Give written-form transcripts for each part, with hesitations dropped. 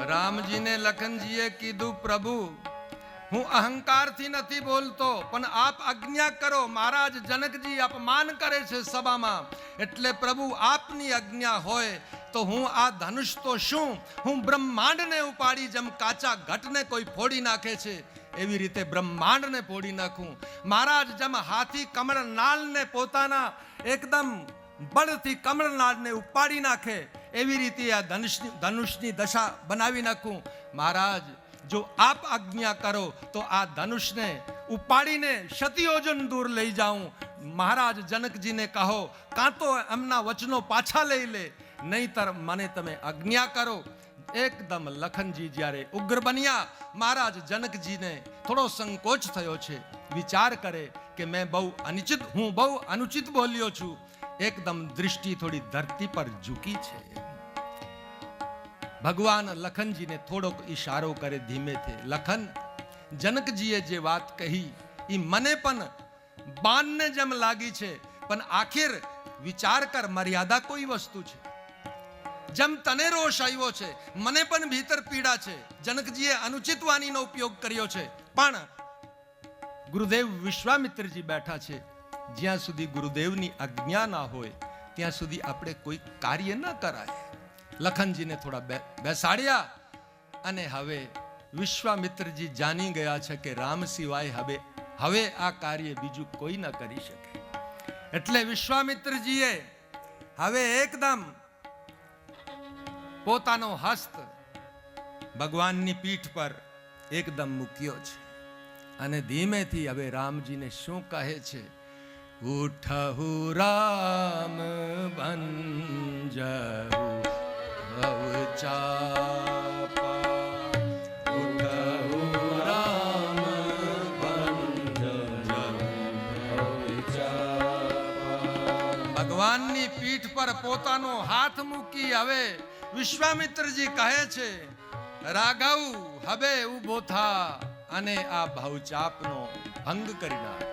રામજીને લખનજીએ કીધું, પ્રભુ હું અહંકારથી નથી બોલતો, પણ આપ આજ્ઞા કરો. મહારાજ જનકજી અપમાન કરે છે સભામાં, એટલે પ્રભુ આપની આજ્ઞા હોય તો હું આ ધનુષ તો શું, હું બ્રહ્માંડને ઉપાડી, જેમ કાચા ઘટને કોઈ ફોડી નાખે છે એવી રીતે બ્રહ્માંડને ફોડી નાખું. મહારાજ જેમ હાથી કમળનાળને પોતાના એકદમ બળથી કમળનાળને ઉપાડી નાખે એવી રીતે આ ધનુષની દશા બનાવી નાખું. મહારાજ જો આપ આજ્ઞા કરો તો આ ધનુષને ઉપાડીને શતયોજન દૂર લઈ જાઉં. મહારાજ જનકજીને કહો, કાં તો એમના વચનો પાછા લઈ લે, નહીતર મને તમે આજ્ઞા કરો. એકદમ લખનજી જ્યારે ઉગ્ર બન્યા, મહારાજ જનકજીને થોડો સંકોચ થયો છે. વિચાર કરે કે હું બહુ અનુચિત બોલ્યો છું. એકદમ દૃષ્ટિ થોડી ધરતી પર ઝૂકી છે. ભગવાન લખનજીને થોડોક ઈશારો કરે ધીમેથી, લખન, જનકજીએ જે વાત કહી એ મને પણ બાણને જેમ લાગી છે, પણ આખિર વિચાર કર, મર્યાદા કોઈ વસ્તુ છે. જેમ તને રોષ આવ્યો છે, મને પણ ભીતર પીડા છે. જનકજીએ અનુચિત વાણીનો ઉપયોગ કર્યો છે, પણ ગુરુદેવ વિશ્વામિત્રજી બેઠા છે. જ્યાં સુધી ગુરુદેવની આજ્ઞા ના હોય ત્યાં સુધી આપણે કોઈ કાર્ય ન કરાય. લખનજીને થોડા બેસાડ્યા અને હવે વિશ્વામિત્રજી જાણી ગયા છે કે રામ સિવાય હવે આ કાર્ય બીજું કોઈ ન કરી શકે. એટલે વિશ્વામિત્રજીએ હવે એકદમ પોતાનો હસ્ત ભગવાનની પીઠ પર એકદમ મૂક્યો છે અને ધીમેથી હવે રામજીને શું કહે છે, ઉઠહુ રામ ભંજહુ ભવચાપા, ઉઠહુ રામ ભંજહુ ભવચાપા. ભગવાનની પીઠ પર પોતાનો હાથ મૂકી હવે વિશ્વામિત્રજી કહે છે, રાઘવ હવે ઉભો થા અને આ ભવચાપનો ભંગ કરી નાખ.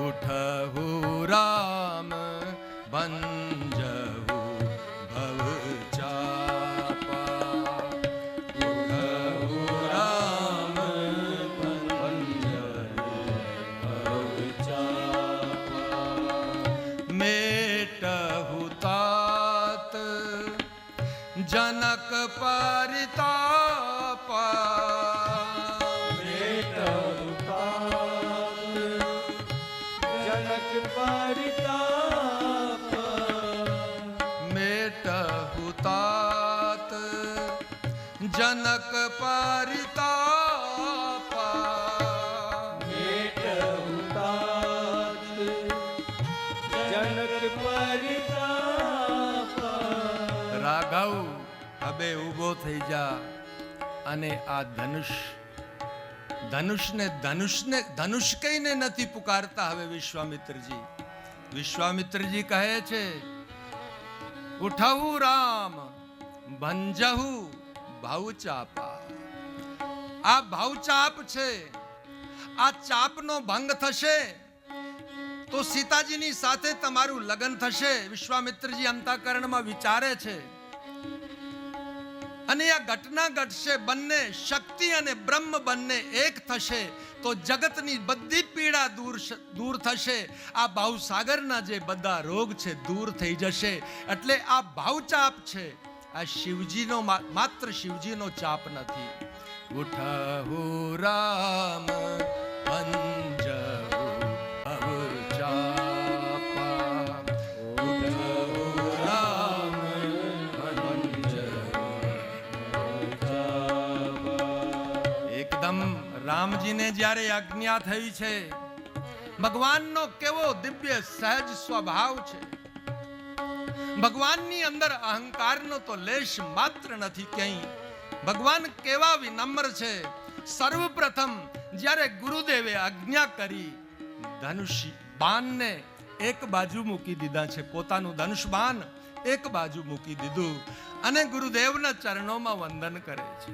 ઉઠહુ રામ ભંજહુ ભવચાપા, ઉઠહુ રામ ભંજહુ ભવચાપા. મેટહુ तात जनक परितापा, मेटहु तात जनक परितापा, मेटहु तात जनक परितापा, मेटहु तात जनक परितापा. રાઘવ હવે ઊભો થઈ જા અને આ ધનુષ કહીને નથી પુકારતા હવે વિશ્વામિત્રજી. વિશ્વામિત્રજી કહે છે, ઉઠહુ રામ ભંજહુ ભવચાપા. આ ભવચાપ છે, આ ચાપનો ભંગ થશે તો સીતાજીની સાથે તમારું લગ્ન થશે. વિશ્વામિત્રજી અંતઃકરણમાં વિચારે છે અને આ ઘટના ઘટશે, બંને શક્તિ અને બ્રહ્મ બંને એક થશે તો જગતની બધી પીડા દૂર થશે. આ ભાવસાગરના જે બધા રોગ છે દૂર થઈ જશે. એટલે આ ભાવચાપ છે, આ શિવજીનો માત્ર શિવજીનો ચાપ નથી. ઉઠહુ રામ ભંજહુ રામજીને જ્યારે આજ્ઞા થઈ છે, ભગવાનનો કેવો દિવ્ય સહજ સ્વભાવ છે. ભગવાનની અંદર અહંકારનો તો લેશ માત્ર નથી ક્યાંય. ભગવાન કેવા વિનમ્ર છે. સર્વપ્રથમ જ્યારે ગુરુદેવે આજ્ઞા કરી, ધનુષ બાણને એક બાજુ મૂકી દીધા છે, પોતાનું ધનુષ બાણ એક બાજુ મૂકી દીધું અને ગુરુદેવના ચરણોમાં વંદન કરે છે.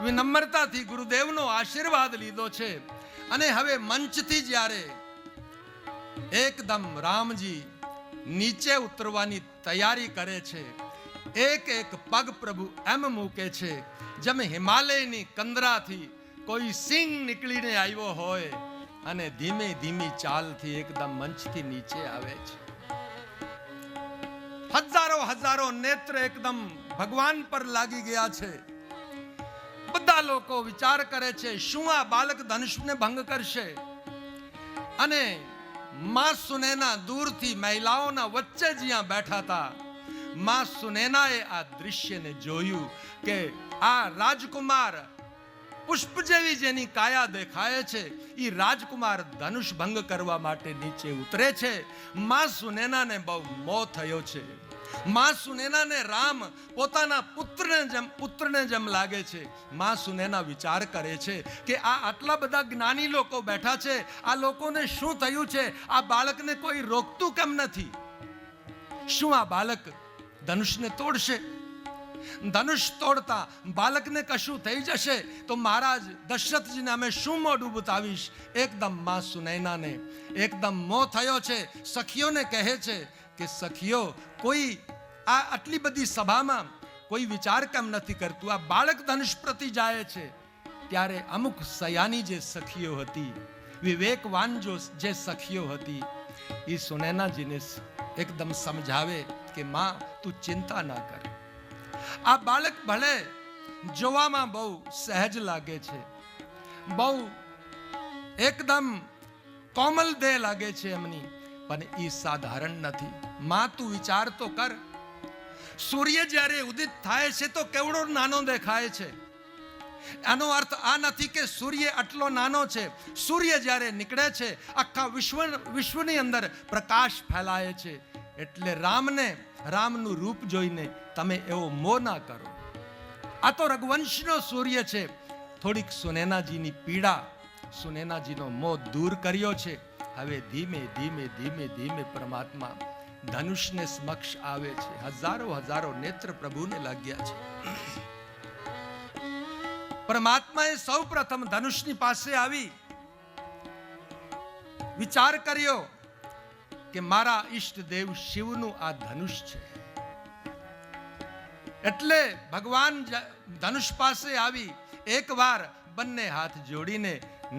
વિનમ્રતાથી ગુરુદેવનો આશીર્વાદ લીધો છે અને હવે મંચથી જ્યારે એકદમ રામજી નીચે ઉતરવાની તૈયારી કરે છે, એક એક પગ પ્રભુ એમ મૂકે છે જેમ હિમાલયની કંદરાથી કોઈ સિંહ નીકળીને આવ્યો હોય અને ધીમે ધીમી ચાલથી એકદમ મંચથી નીચે આવે છે. હજારો હજારો નેત્ર એકદમ ભગવાન પર લાગી ગયા છે. બધા લોકો વિચાર કરે છે શું આ બાલક ધનુષને ભંગ કરશે, અને માં સુનેના દૂરથી મહિલાઓના વચ્ચે જ્યાં બેઠા હતા, માં સુનેનાએ આ દૃશ્યને જોયું કે આ રાજકુમાર પુષ્પ જેવી જેની કાયા દેખાય છે એ રાજકુમાર ધનુષ ભંગ કરવા માટે નીચે ઉતરે છે. માં સુનેનાને બહુ મોહ થયો છે. માં સુનેનાને રામ પોતાના પુત્રને જેમ લાગે છે. માં સુનેના વિચાર કરે છે કે આ આટલા બધા જ્ઞાની લોકો બેઠા છે, આ લોકોને શું થયું છે? આ બાળકને કોઈ રોકતું કેમ નથી? શું આ બાળક ધનુષને તોડશે? ધનુષ તોડતા બાળકને કશું થઈ જશે તો મહારાજ દશરથજીને અમે શું મોઢું બતાવીશ? એકદમ માં સુનૈનાને એકદમ મોહ થયો છે. સખીઓને કહે છે કે સખીઓ, કોઈ આ આટલી બધી સભામાં કોઈ વિચાર કેમ નથી કરતું? આ બાળક ધનુષ પ્રતિ જાય છે. ત્યારે અમુક સયાની જે સખીઓ હતી, વિવેકવાન જે સખીઓ હતી, એ સુનૈનાજીને એકદમ સમજાવે કે માં તું ચિંતા ના કર. આ બાળક ભલે જોવામાં બહુ સહેજ લાગે છે, બહુ એકદમ કોમલ દેહ લાગે છે એમની, પણ એ સાધારણ નથી. માં તું વિચાર તો કર, સૂર્ય જ્યારે ઉદિત થાય છે તો કેવડો નાનો દેખાય છે. આનો અર્થ આ નથી કે સૂર્ય આટલો નાનો છે. સૂર્ય જ્યારે નીકળે છે આખા વિશ્વની અંદર પ્રકાશ ફેલાય છે. એટલે રામનું રૂપ જોઈને તમે એવો મોહ ના કરો. આ તો રઘુવંશનો સૂર્ય છે. થોડીક સુનૈનાજીની પીડા, સુનૈનાજીનો મોહ દૂર કર્યો છે. હવે ધીમે ધીમે ધીમે ધીમે પરમાત્મા ધનુષને સમક્ષ આવે છે. હજારો હજારો નેત્ર પ્રભુને લાગ્યા છે. પરમાત્માએ સૌ પ્રથમ ધનુષની પાસે આવી વિચાર કર્યો કે મારા ઈષ્ટદેવ શિવનું આ ધનુષ છે. એટલે ભગવાન ધનુષ પાસે આવી એકવાર બંને હાથ જોડીને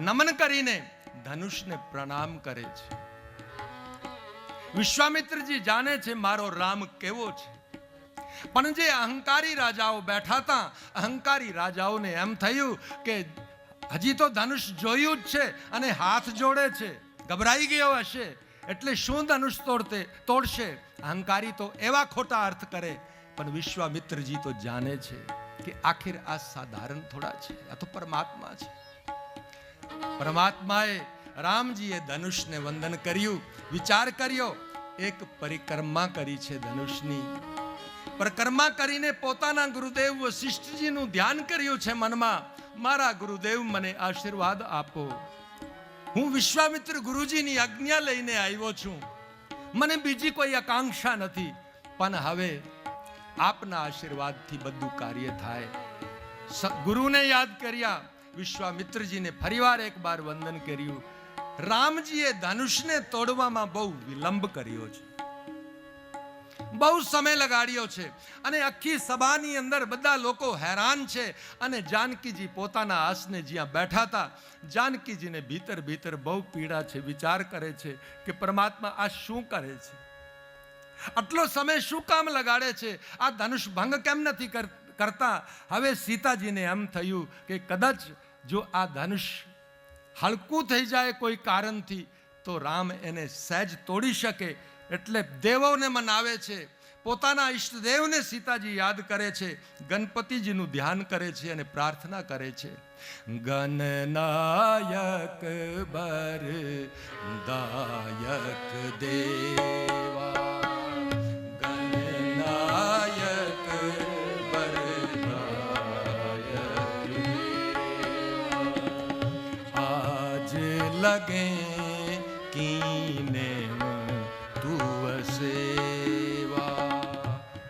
નમન કરીને ધનુષને પ્રણામ કરે છે. વિશ્વામિત્રજી જાણે છે મારો રામ કેવો છે, પણ જે અહંકારી રાજાઓ બેઠા હતા, અહંકારી રાજાઓને એમ થયું કે હજી તો ધનુષ જોયું જ છે અને હાથ જોડે છે, ગભરાઈ ગયો હશે એટલે શું ધનુષ તોડશે. અહંકારી તો એવા ખોટા અર્થ કરે, પણ વિશ્વામિત્રજી તો જાણે છે કે આખિર આ સાધારણ થોડા છે, આ તો પરમાત્મા છે. પરમાત્માએ રામજીએ ધનુષને વંદન કર્યું, વિચાર કર્યો, એક પરિક્રમા કરી છે ધનુષની. પરિક્રમા કરીને પોતાના ગુરુદેવ વશિષ્ઠજીનું ધ્યાન કર્યું છે મનમાં. મારા ગુરુદેવ મને આશીર્વાદ આપો. હું વિશ્વામિત્ર ગુરુજીની આજ્ઞા લઈને આવ્યો છું. મને બીજી કોઈ આકાંક્ષા નથી, પણ હવે આપના આશીર્વાદથી બધું કાર્ય થાય. ગુરુને યાદ કર્યા, વિશ્વામિત્રજીને ફરીવાર એકવાર વંદન કર્યું. રામજીએ ધનુષને તોડવામાં બહુ વિલંબ કર્યો છે, બહુ સમય લગાડ્યો છે, અને આખી સભાની અંદર બધા લોકો હેરાન છે. અને જાનકીજી પોતાના આસને જ્યાં બેઠા હતા, જાનકીજીને ભીતર ભીતર બહુ પીડા છે. વિચાર કરે છે કે પરમાત્મા આ શું કરે છે? આટલો સમય શું કામ લગાડે છે? આ ધનુષ ભંગ કેમ નથી કરતા? હવે સીતાજીને એમ થયું કે કદાચ જો આ ધનુષ હલકું થઈ જાય કોઈ કારણથી તો રામ એને સહેજ તોડી શકે. એટલે દેવોને મનાવે છે, પોતાના ઈષ્ટદેવને સીતાજી યાદ કરે છે, ગણપતિજીનું ધ્યાન કરે છે અને પ્રાર્થના કરે છે. ગણનાયક બરદાયક દેવા, ગણનાયક બરદાયક દેવા, આજ લગે कीने सेवा,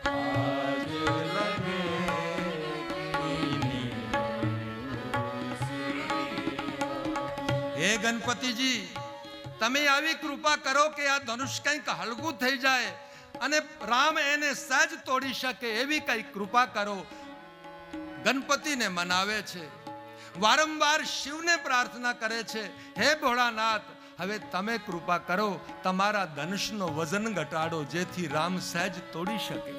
आज लगे हे गणपतिजी, તમે આવી કૃપા કરો કે આ ધનુષ કંઈક હળવું થઈ જાય. અને રામ એને સહેજ તોડી શકે એવી કઈ કૃપા કરો. ગણપતિને મનાવે છે, વારંવાર શિવને પ્રાર્થના કરે છે, હે ભોળાનાથ હવે તમે કૃપા કરો, તમારા ધનુષનો વજન ઘટાડો જેથી રામ સહેજ તોડી શકે.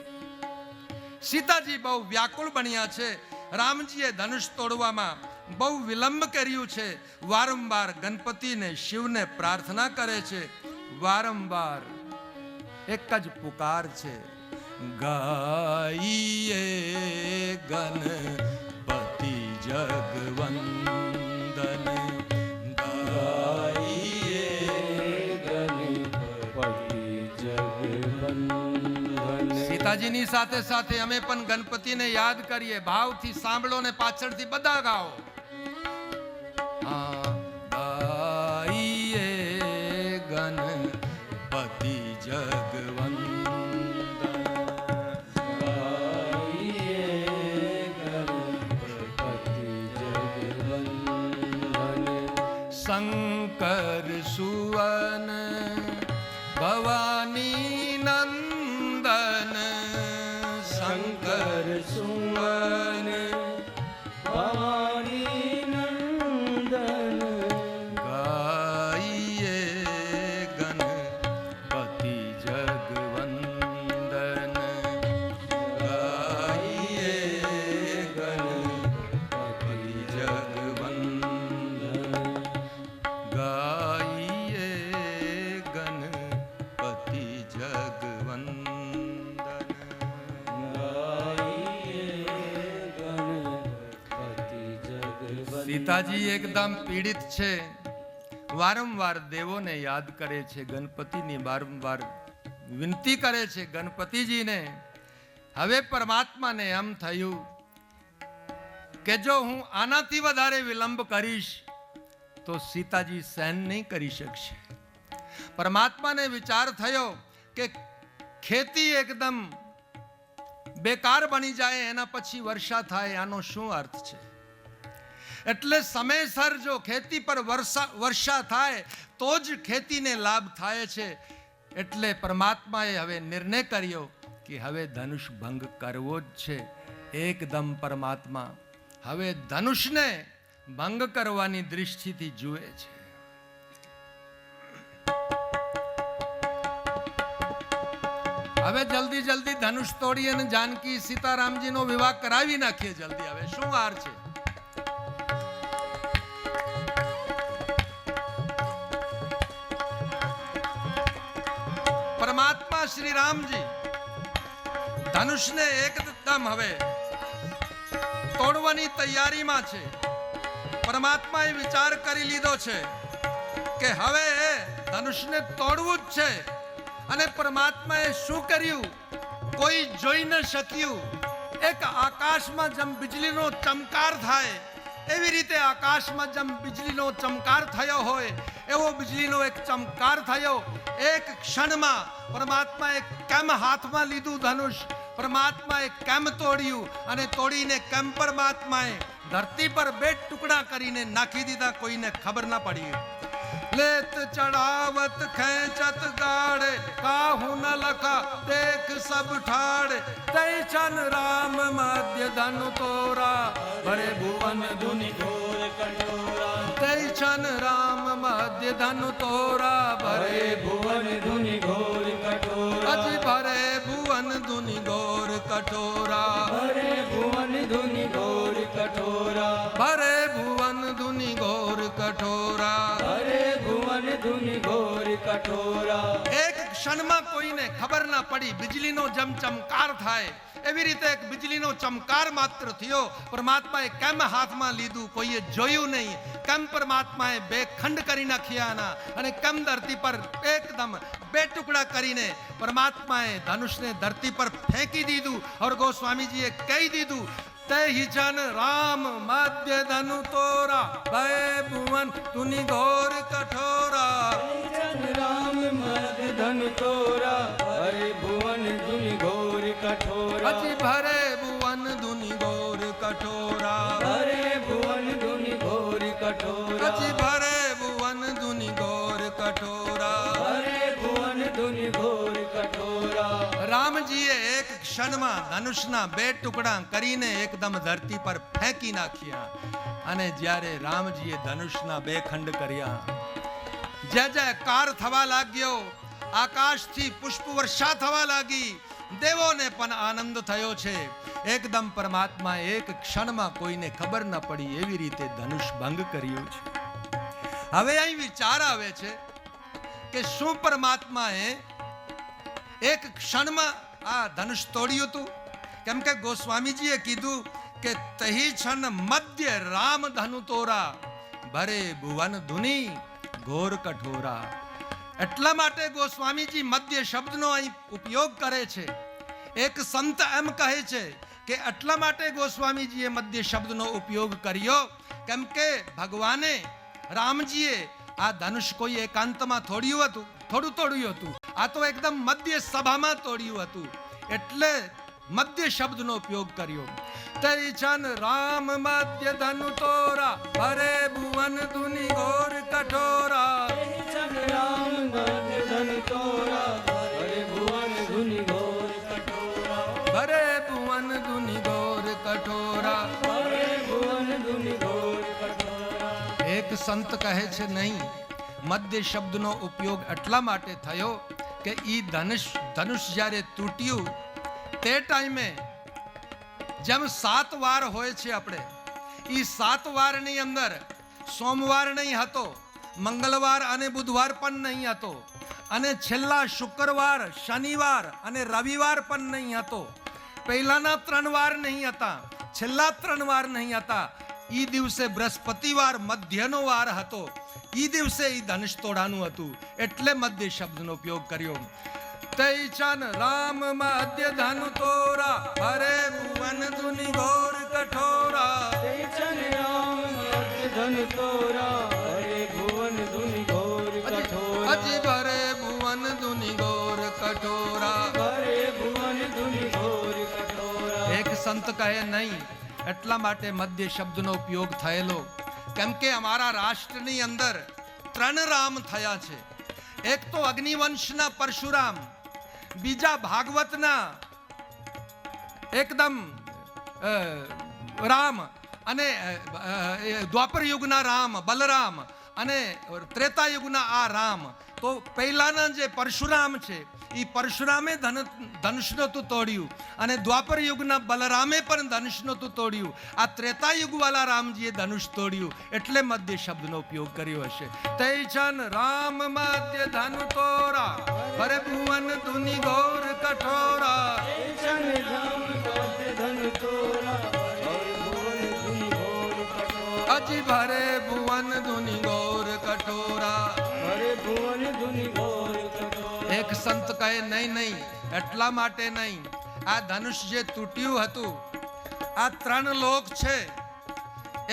સીતાજી બહુ વ્યાકુળ બન્યા છે. રામજીએ ધનુષ તોડવામાં બહુ વિલંબ કર્યું છે. વારંવાર ગણપતિને શિવને પ્રાર્થના કરે છે. વારંવાર એક જ પુકાર છે, ગાઈએ ગણપતિ જગવંદન, ગાઈએ ગણપતિ જગવંદન. સીતાજીની સાથે સાથે અમે પણ ગણપતિને યાદ કરીએ. ભાવથી સાંભળો ને પાછળથી બધા ગાઓ. ગાઈએ ગણપતિ જગવંદન, શંકર સુવન ભવાની નંદન, શંકર સુવન ભવાની નંદન. ગાઈએ ગણપતિ જગવંદન, ગાઈએ ગણપતિ જગવંદન, ગાઈએ ગણપતિ જગવંદન. સીતાજી એકદમ પીડિત છે. વારંવાર દેવોને યાદ કરે છે, ગણપતિની વારંવાર વિનંતી કરે છે ગણપતિજીને. હવે પરમાત્માને એમ થયું કે જો હું આનાથી વધારે વિલંબ કરીશ તો સીતાજી સહન નહીં કરી શકશે. પરમાત્માને વિચાર થયો કે ખેતી એકદમ બેકાર બની જાય, એના પછી વર્ષા થાય, આનો શું અર્થ છે? એટલે સમયસર જો ખેતી પર વર્ષા થાય તો જ ખેતીને લાભ થાય છે. એટલે પરમાત્માએ હવે નિર્ણય કર્યો કે હવે ધનુષ ભંગ કરવો જ છે. એકદમ પરમાત્મા હવે ધનુષને ભંગ કરવાની દૃષ્ટિથી જુએ છે. હવે જલ્દી જલ્દી ધનુષ તોડી અને જાનકી સીતારામજીનો વિવાહ કરાવી નાખીએ જલ્દી. હવે શું વાર છે? પરમાત્મા શ્રી રામજી ધનુષને એકદમ હવે તોડવાની તૈયારીમાં છે. પરમાત્માએ વિચાર કરી લીધો છે કે હવે ધનુષને તોડવું જ છે. અને પરમાત્માએ શું કર્યું? કોઈ જોઈ ન શક્યું. એક આકાશમાં જેમ વીજળીનો ચમકાર થાય એવી રીતે આકાશમાં જેમ વીજળીનો ચમકાર થયો હોય એવો વીજળીનો એક ચમકાર થયો. એક ક્ષણમાં પરમાત્માએ કેમ હાથમાં લીધું ધનુષ, પરમાત્માએ કેમ તોડ્યું અને તોડીને કેમ પરમાત્માએ ધરતી પર બે ટુકડા કરીને નાખી દીધા, કોઈને ખબર ના પડી. લેત ચડાવત ખેંચત ગાડે, કાહુ ન લખા દેખ સબ ઠાડે, તૈ છન રામ મધ્ય ધनु તોરા, ભરે ભુવન ધુનિ ઘોર કટોરા. તૈ છન રામ મધ્ય ધनु તોરા, ભરે ભુવન ધુનિ ઘોર કટોરા. અજી ભરે ભુવન ધુનિ ઘોર કટોરા, ભરે ભુવન ધુનિ ઘોર કટોરા. ભરે ભુવન ધુનિ ઘોર કઠોરા. ભરે ભુવન ધુનિ ઘોર કઠોરા. એક ક્ષણમાં કોઈને ખબર ના પડી. વીજળીનો જેમ ચમકાર થાય એવી રીતે એક વીજળીનો ચમકાર માત્ર થયો. પરમાત્માએ કેમ હાથમાં લીધું કોઈએ જોયું નહીં. કેમ પરમાત્માએ બે ખંડ કરી નાખ્યા અને કેમ ધરતી પર એકદમ બે ટુકડા કરીને પરમાત્માએ ધનુષને ધરતી પર ફેંકી દીધું. और ગોસ્વામીજીએ કહી દીધું, તૈ જન રામ મધ્ય ધनु તોરા, ભય ભુવન ધુનિ ઘોર કઠોરા. રામ મધ્ય ધनु તોરા, ભરે ભુવન ધુનિ ઘોર કઠોરા. અજી ભરે ભુવન ધુનિ ઘોર કઠોરા. ભરે ભુવન ધુનિ ઘોર કઠોરા. અજી ભરે ભુવન ધુનિ ઘોર કઠોરા. ભરે ભુવન ધુનિ ઘોર કઠોરા. ક્ષણમાં ધનુષના 2 ટુકડા કરીને એકદમ ધરતી પર ફેંકી નાખ્યા. અને જ્યારે રામજીએ ધનુષના 2 ખંડ કર્યા, જય જયકાર થવા લાગ્યો, આકાશથી પુષ્પ વર્ષા થવા લાગી, દેવોને પણ આનંદ થયો છે. એકદમ પરમાત્મા એક ક્ષણમાં કોઈને ખબર ન પડી એવી રીતે ધનુષ ભંગ કર્યું છે. હવે અહીં વિચાર આવે છે કે શું પરમાત્માએ એક ક્ષણમાં આ ધનુષ તોડ્યું હતું? કેમ કે ગોસ્વામીજીએ કીધું કે તહી ક્ષણ મધ્ય રામ ધનુ તોરા, ભરે ભુવન ધુની ઘોર કઠોરા. એટલા માટે ગોસ્વામીજી મધ્ય શબ્દનો અહીં ઉપયોગ કરે છે. એક સંત એમ કહે છે કે એટલા માટે ગોસ્વામીજીએ મધ્ય શબ્દનો ઉપયોગ કર્યો કેમ કે ભગવાને રામજીએ આ ધનુષ કોઈ એકાંતમાં થોડું તોડ્યું હતું, આ તો એકદમ મધ્ય સભામાં તોડ્યું હતું, એટલે મધ્ય શબ્દનો ઉપયોગ કર્યો. તઈ છન રામ મધ્ય ધનુ તોરા, ભરે ભુવન ધુની ઘોર કઠોરા. રામ મધ્ય ધનુ તોરા, ભરે ભુવન ધુની ઘોર કઠોરા. ભરે ભુવન ધુની ઘોર કઠોરા. ભરે ભુવન ધુની ઘોર કઠોરા. એક સંત કહે છે નહીં, મધ્ય શબ્દનો ઉપયોગ એટલા માટે થયો કે ઈ ધનુષ જ્યારે તૂટ્યું તે ટાઈમે જેમ 7 વાર હોય છે, આપણે ઈ 7 વારની અંદર સોમવાર નહીં હતો, મંગળવાર અને બુધવાર પણ નહીં હતો, અને છેલ્લા શુક્રવાર, શનિવાર અને રવિવાર પણ નહીં હતો. પહેલાના 3 વાર નહીં હતા, છેલ્લા 3 વાર નહીં હતા. ઈ દિવસે બૃહસ્પતિવાર મધ્યનો વાર હતો. ઈ દિવસે ઈ ધનુષ તોડાનું હતું, એટલે મધ્ય શબ્દનો ઉપયોગ કર્યો. તઈ છન રામ મધ્ય ધનુ તોરા, ભરે ભુવન ધુની ઘોર કઠોરા. તઈ છન રામ મધ્ય ધનુ તોરા, ભરે ભુવન ધુની ઘોર કઠોરા. અજી ભરે ભુવન ધુની ઘોર કઠોરા. ભરે ભુવન ધુની ઘોર કઠોરા. એક સંત કહે નહીં, એટલા માટે મધ્ય શબ્દનો ઉપયોગ થયેલો કેમ કે અમારા રાષ્ટ્રની અંદર 3 રામ થયા છે. એક તો અગ્નિવંશના પરશુરામ, બીજા ભાગવતના એકદમ રામ, અને દ્વાપર યુગના રામ બલરામ, અને ત્રેતા યુગના આ રામ. તો પહેલાના જે પરશુરામ છે એ પરશુરામે ધનુષ નહોતું તોડ્યું, અને દ્વાપર યુગના બલરામે પણ ધનુષ નહોતું તોડ્યું. આ ત્રેતા યુગ વાળા રામજીએ ધનુષ તોડ્યું, એટલે મધ્ય શબ્દનો ઉપયોગ કર્યો હશે. તૈ છન રામ મધ્ય ધનુ તોરા, ભરે ભુવન ધુની ઘોર કઠોરા. તઈ છન રામ મધ્ય ધનુ તોરા, ભરે ભુવન ધુની ઘોર કઠોરા. અજી ભરે ભુવન ધુની ઘોર કઠોરા. ભરે ભુવન ધુની ઘોર કઠોરા. એક સંત કહે નહીં, એટલા માટે નહીં. આ ધનુષ જે તૂટ્યું હતું, આ 3 લોક છે.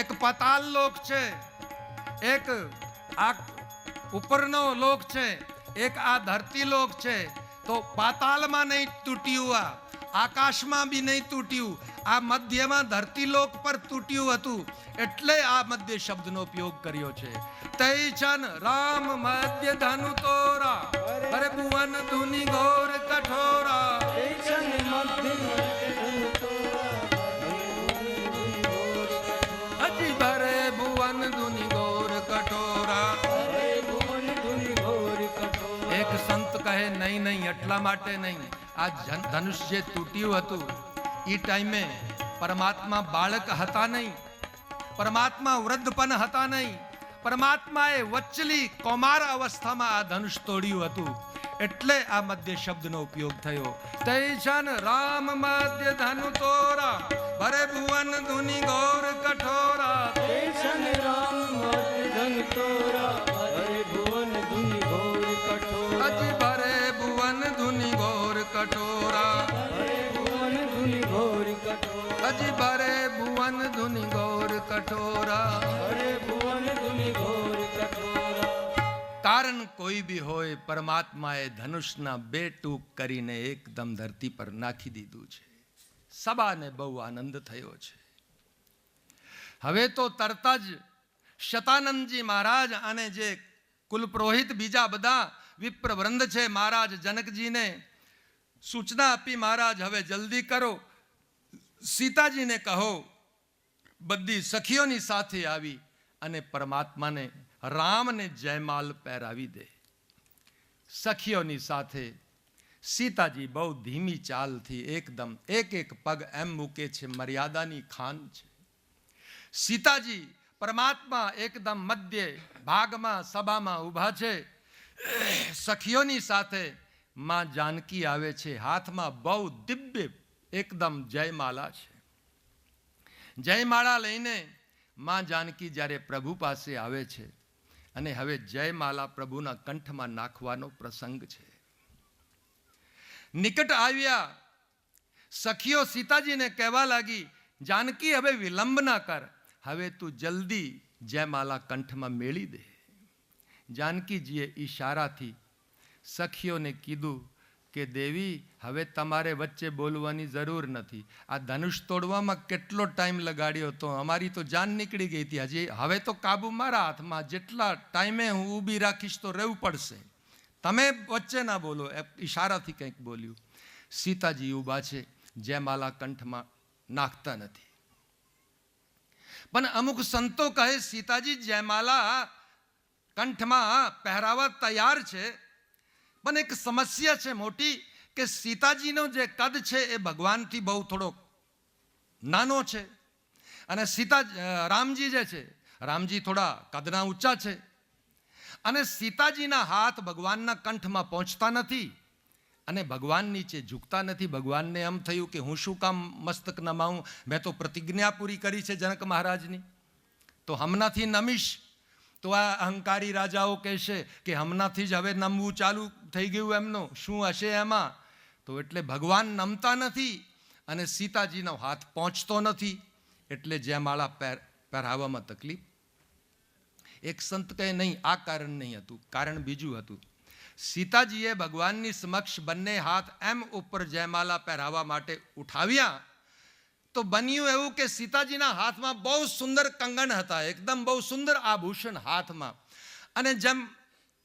એક પાતાલ લોક છે, એક આ ઉપરનો લોક છે, એક આ ધરતી લોક છે. તો પાતાલમાં નહીં તૂટ્યું, આ આકાશમાં બી નહીં તૂટ્યું, આ મધ્યમાં ધરતી લોક પર તૂટ્યું હતું, એટલે આ મધ્ય શબ્દનો ઉપયોગ કર્યો છે. તઈ છન રામ મધ્ય ધનુ તોરા, ભરે ભુવન ધુની ઘોર કઠોરા. તઈ છન મધ્ય ધનુ તોરા, હજી ભરે ભુવન ધુની ઘોર કઠોરા. ભરે ભુવન ધુની ઘોર કઠોરા. એક સંત કહે નહીં, એટલા માટે નહીં. આ ધનુષ જે તૂટ્યું હતું એ ટાઈમે પરમાત્મા બાળક હતા નહીં, પરમાત્મા વૃદ્ધ પણ હતા નહીં. પરમાત્માએ વચ્ચલી કૌમાર અવસ્થામાં આ ધનુષ તોડ્યું હતું, એટલે આ મધ્ય શબ્દનો ઉપયોગ થયો. તઈ છન રામ મધ્ય ધનુ તોરા, ભરે ભુવન ધુની ઘોર કઠોરા. તઈ છન રામ મધ્ય ધનુ તોરા, ભરે ભુવન ધુની ઘોર કઠોરા. અજી ભરે ભુવન ધુની ઘોર કઠોરા. ભરે ભુવન ધુની ઘોર કઠોરા. અજી ભરે ભુવન ધુની ઘોર કઠોરા. ભરે ભુવન ધુની ઘોર કઠોરા. કારણ કોઈ બી હોય, પરમાત્માએ ધનુષના 2 ટૂક કરીને એકદમ ધરતી પર નાખી દીધું છે. સબાને બહુ આનંદ થયો છે. હવે તો તરત જ શતાનંદજી મહારાજ અને જે કુલપુરોહિત બીજા બધા વિપ્રવૃંદ છે, મહારાજ જનકજીને સૂચના આપી, મહારાજ હવે જલ્દી કરો, સીતાજીને કહો બધી સખીઓની સાથે આવી અને પરમાત્માને રામને જયમાલ પહેરાવી દે. સખીઓની સાથે સીતાજી બહુ ધીમી ચાલથી એકદમ એક પગ એમ મૂકે છે, મર્યાદાની ખાન છે. સીતાજી પરમાત્મા એકદમ મધ્ય ભાગમાં સભામાં ઊભા છે. સખીઓની સાથે માં જાનકી આવે છે, હાથમાં બહુ દિવ્ય એકદમ જયમાલા છે. જયમાળા લઈને માં જાનકી જ્યારે પ્રભુ પાસે આવે છે અને હવે જયમાલા પ્રભુના કંઠમાં નાખવાનો પ્રસંગ છે. નિકટ આવ્યા સખીઓ સીતાજીને કહેવા લાગી, જાનકી હવે વિલંબ ના કર, હવે તું જલ્દી જયમાલા કંઠમાં મેળી દે. જાનકીજીએ ઈશારાથી સખીઓને કીધું કે દેવી, હવે તમારે વચ્ચે બોલવાની જરૂર નથી. આ ધનુષ તોડવામાં કેટલો ટાઈમ લગાડ્યો હતો, અમારી તો જાન નીકળી ગઈ હતી. હજી હવે તો કાબુ મારા હાથમાં, જેટલા ટાઈમે હું ઊભી રાખીશ તો રહેવું પડશે, તમે વચ્ચે ના બોલો. ઈશારાથી કંઈક બોલ્યું. સીતાજી ઊભા છે, જયમાલા કંઠમાં નાખતા નથી. પણ અમુક સંતો કહે સીતાજી જયમાલા કંઠમાં પહેરાવા તૈયાર છે, પણ એક સમસ્યા છે મોટી કે સીતાજીનો જે કદ છે એ ભગવાનથી બહુ થોડો નાનો છે, અને રામજી જે છે, રામજી થોડા કદના ઊંચા છે, અને સીતાજીના હાથ ભગવાનના કંઠમાં પહોંચતા નથી અને ભગવાન નીચે ઝૂકતા નથી. ભગવાનને એમ થયું કે હું શું કામ મસ્તક નમાવું, મેં તો પ્રતિજ્ઞા પૂરી કરી છે જનક મહારાજની, તો હમણાંથી નમીશ. તો આ અહંકારી રાજાઓ કહેશે કે હમણાંથી જ હવે નમવું ચાલુ થઈ ગયું એમનું, શું હશે એમાં? તો એટલે ભગવાન નમતા નથી અને સીતાજીનો હાથ પહોંચતો નથી, એટલે જયમાળા પહેરાવવામાં તકલીફ. એક સંત કહે નહીં, આ કારણ નહીં હતું, કારણ બીજું હતું. સીતાજીએ ભગવાનની સમક્ષ બંને હાથ એમ ઉપર જયમાલા પહેરાવવા માટે ઉઠાવ્યા તો બન્યું એવું કે સીતાજીના હાથમાં બહુ સુંદર કંગન હતા, એકદમ બહુ સુંદર આભૂષણ હાથમાં, અને જેમ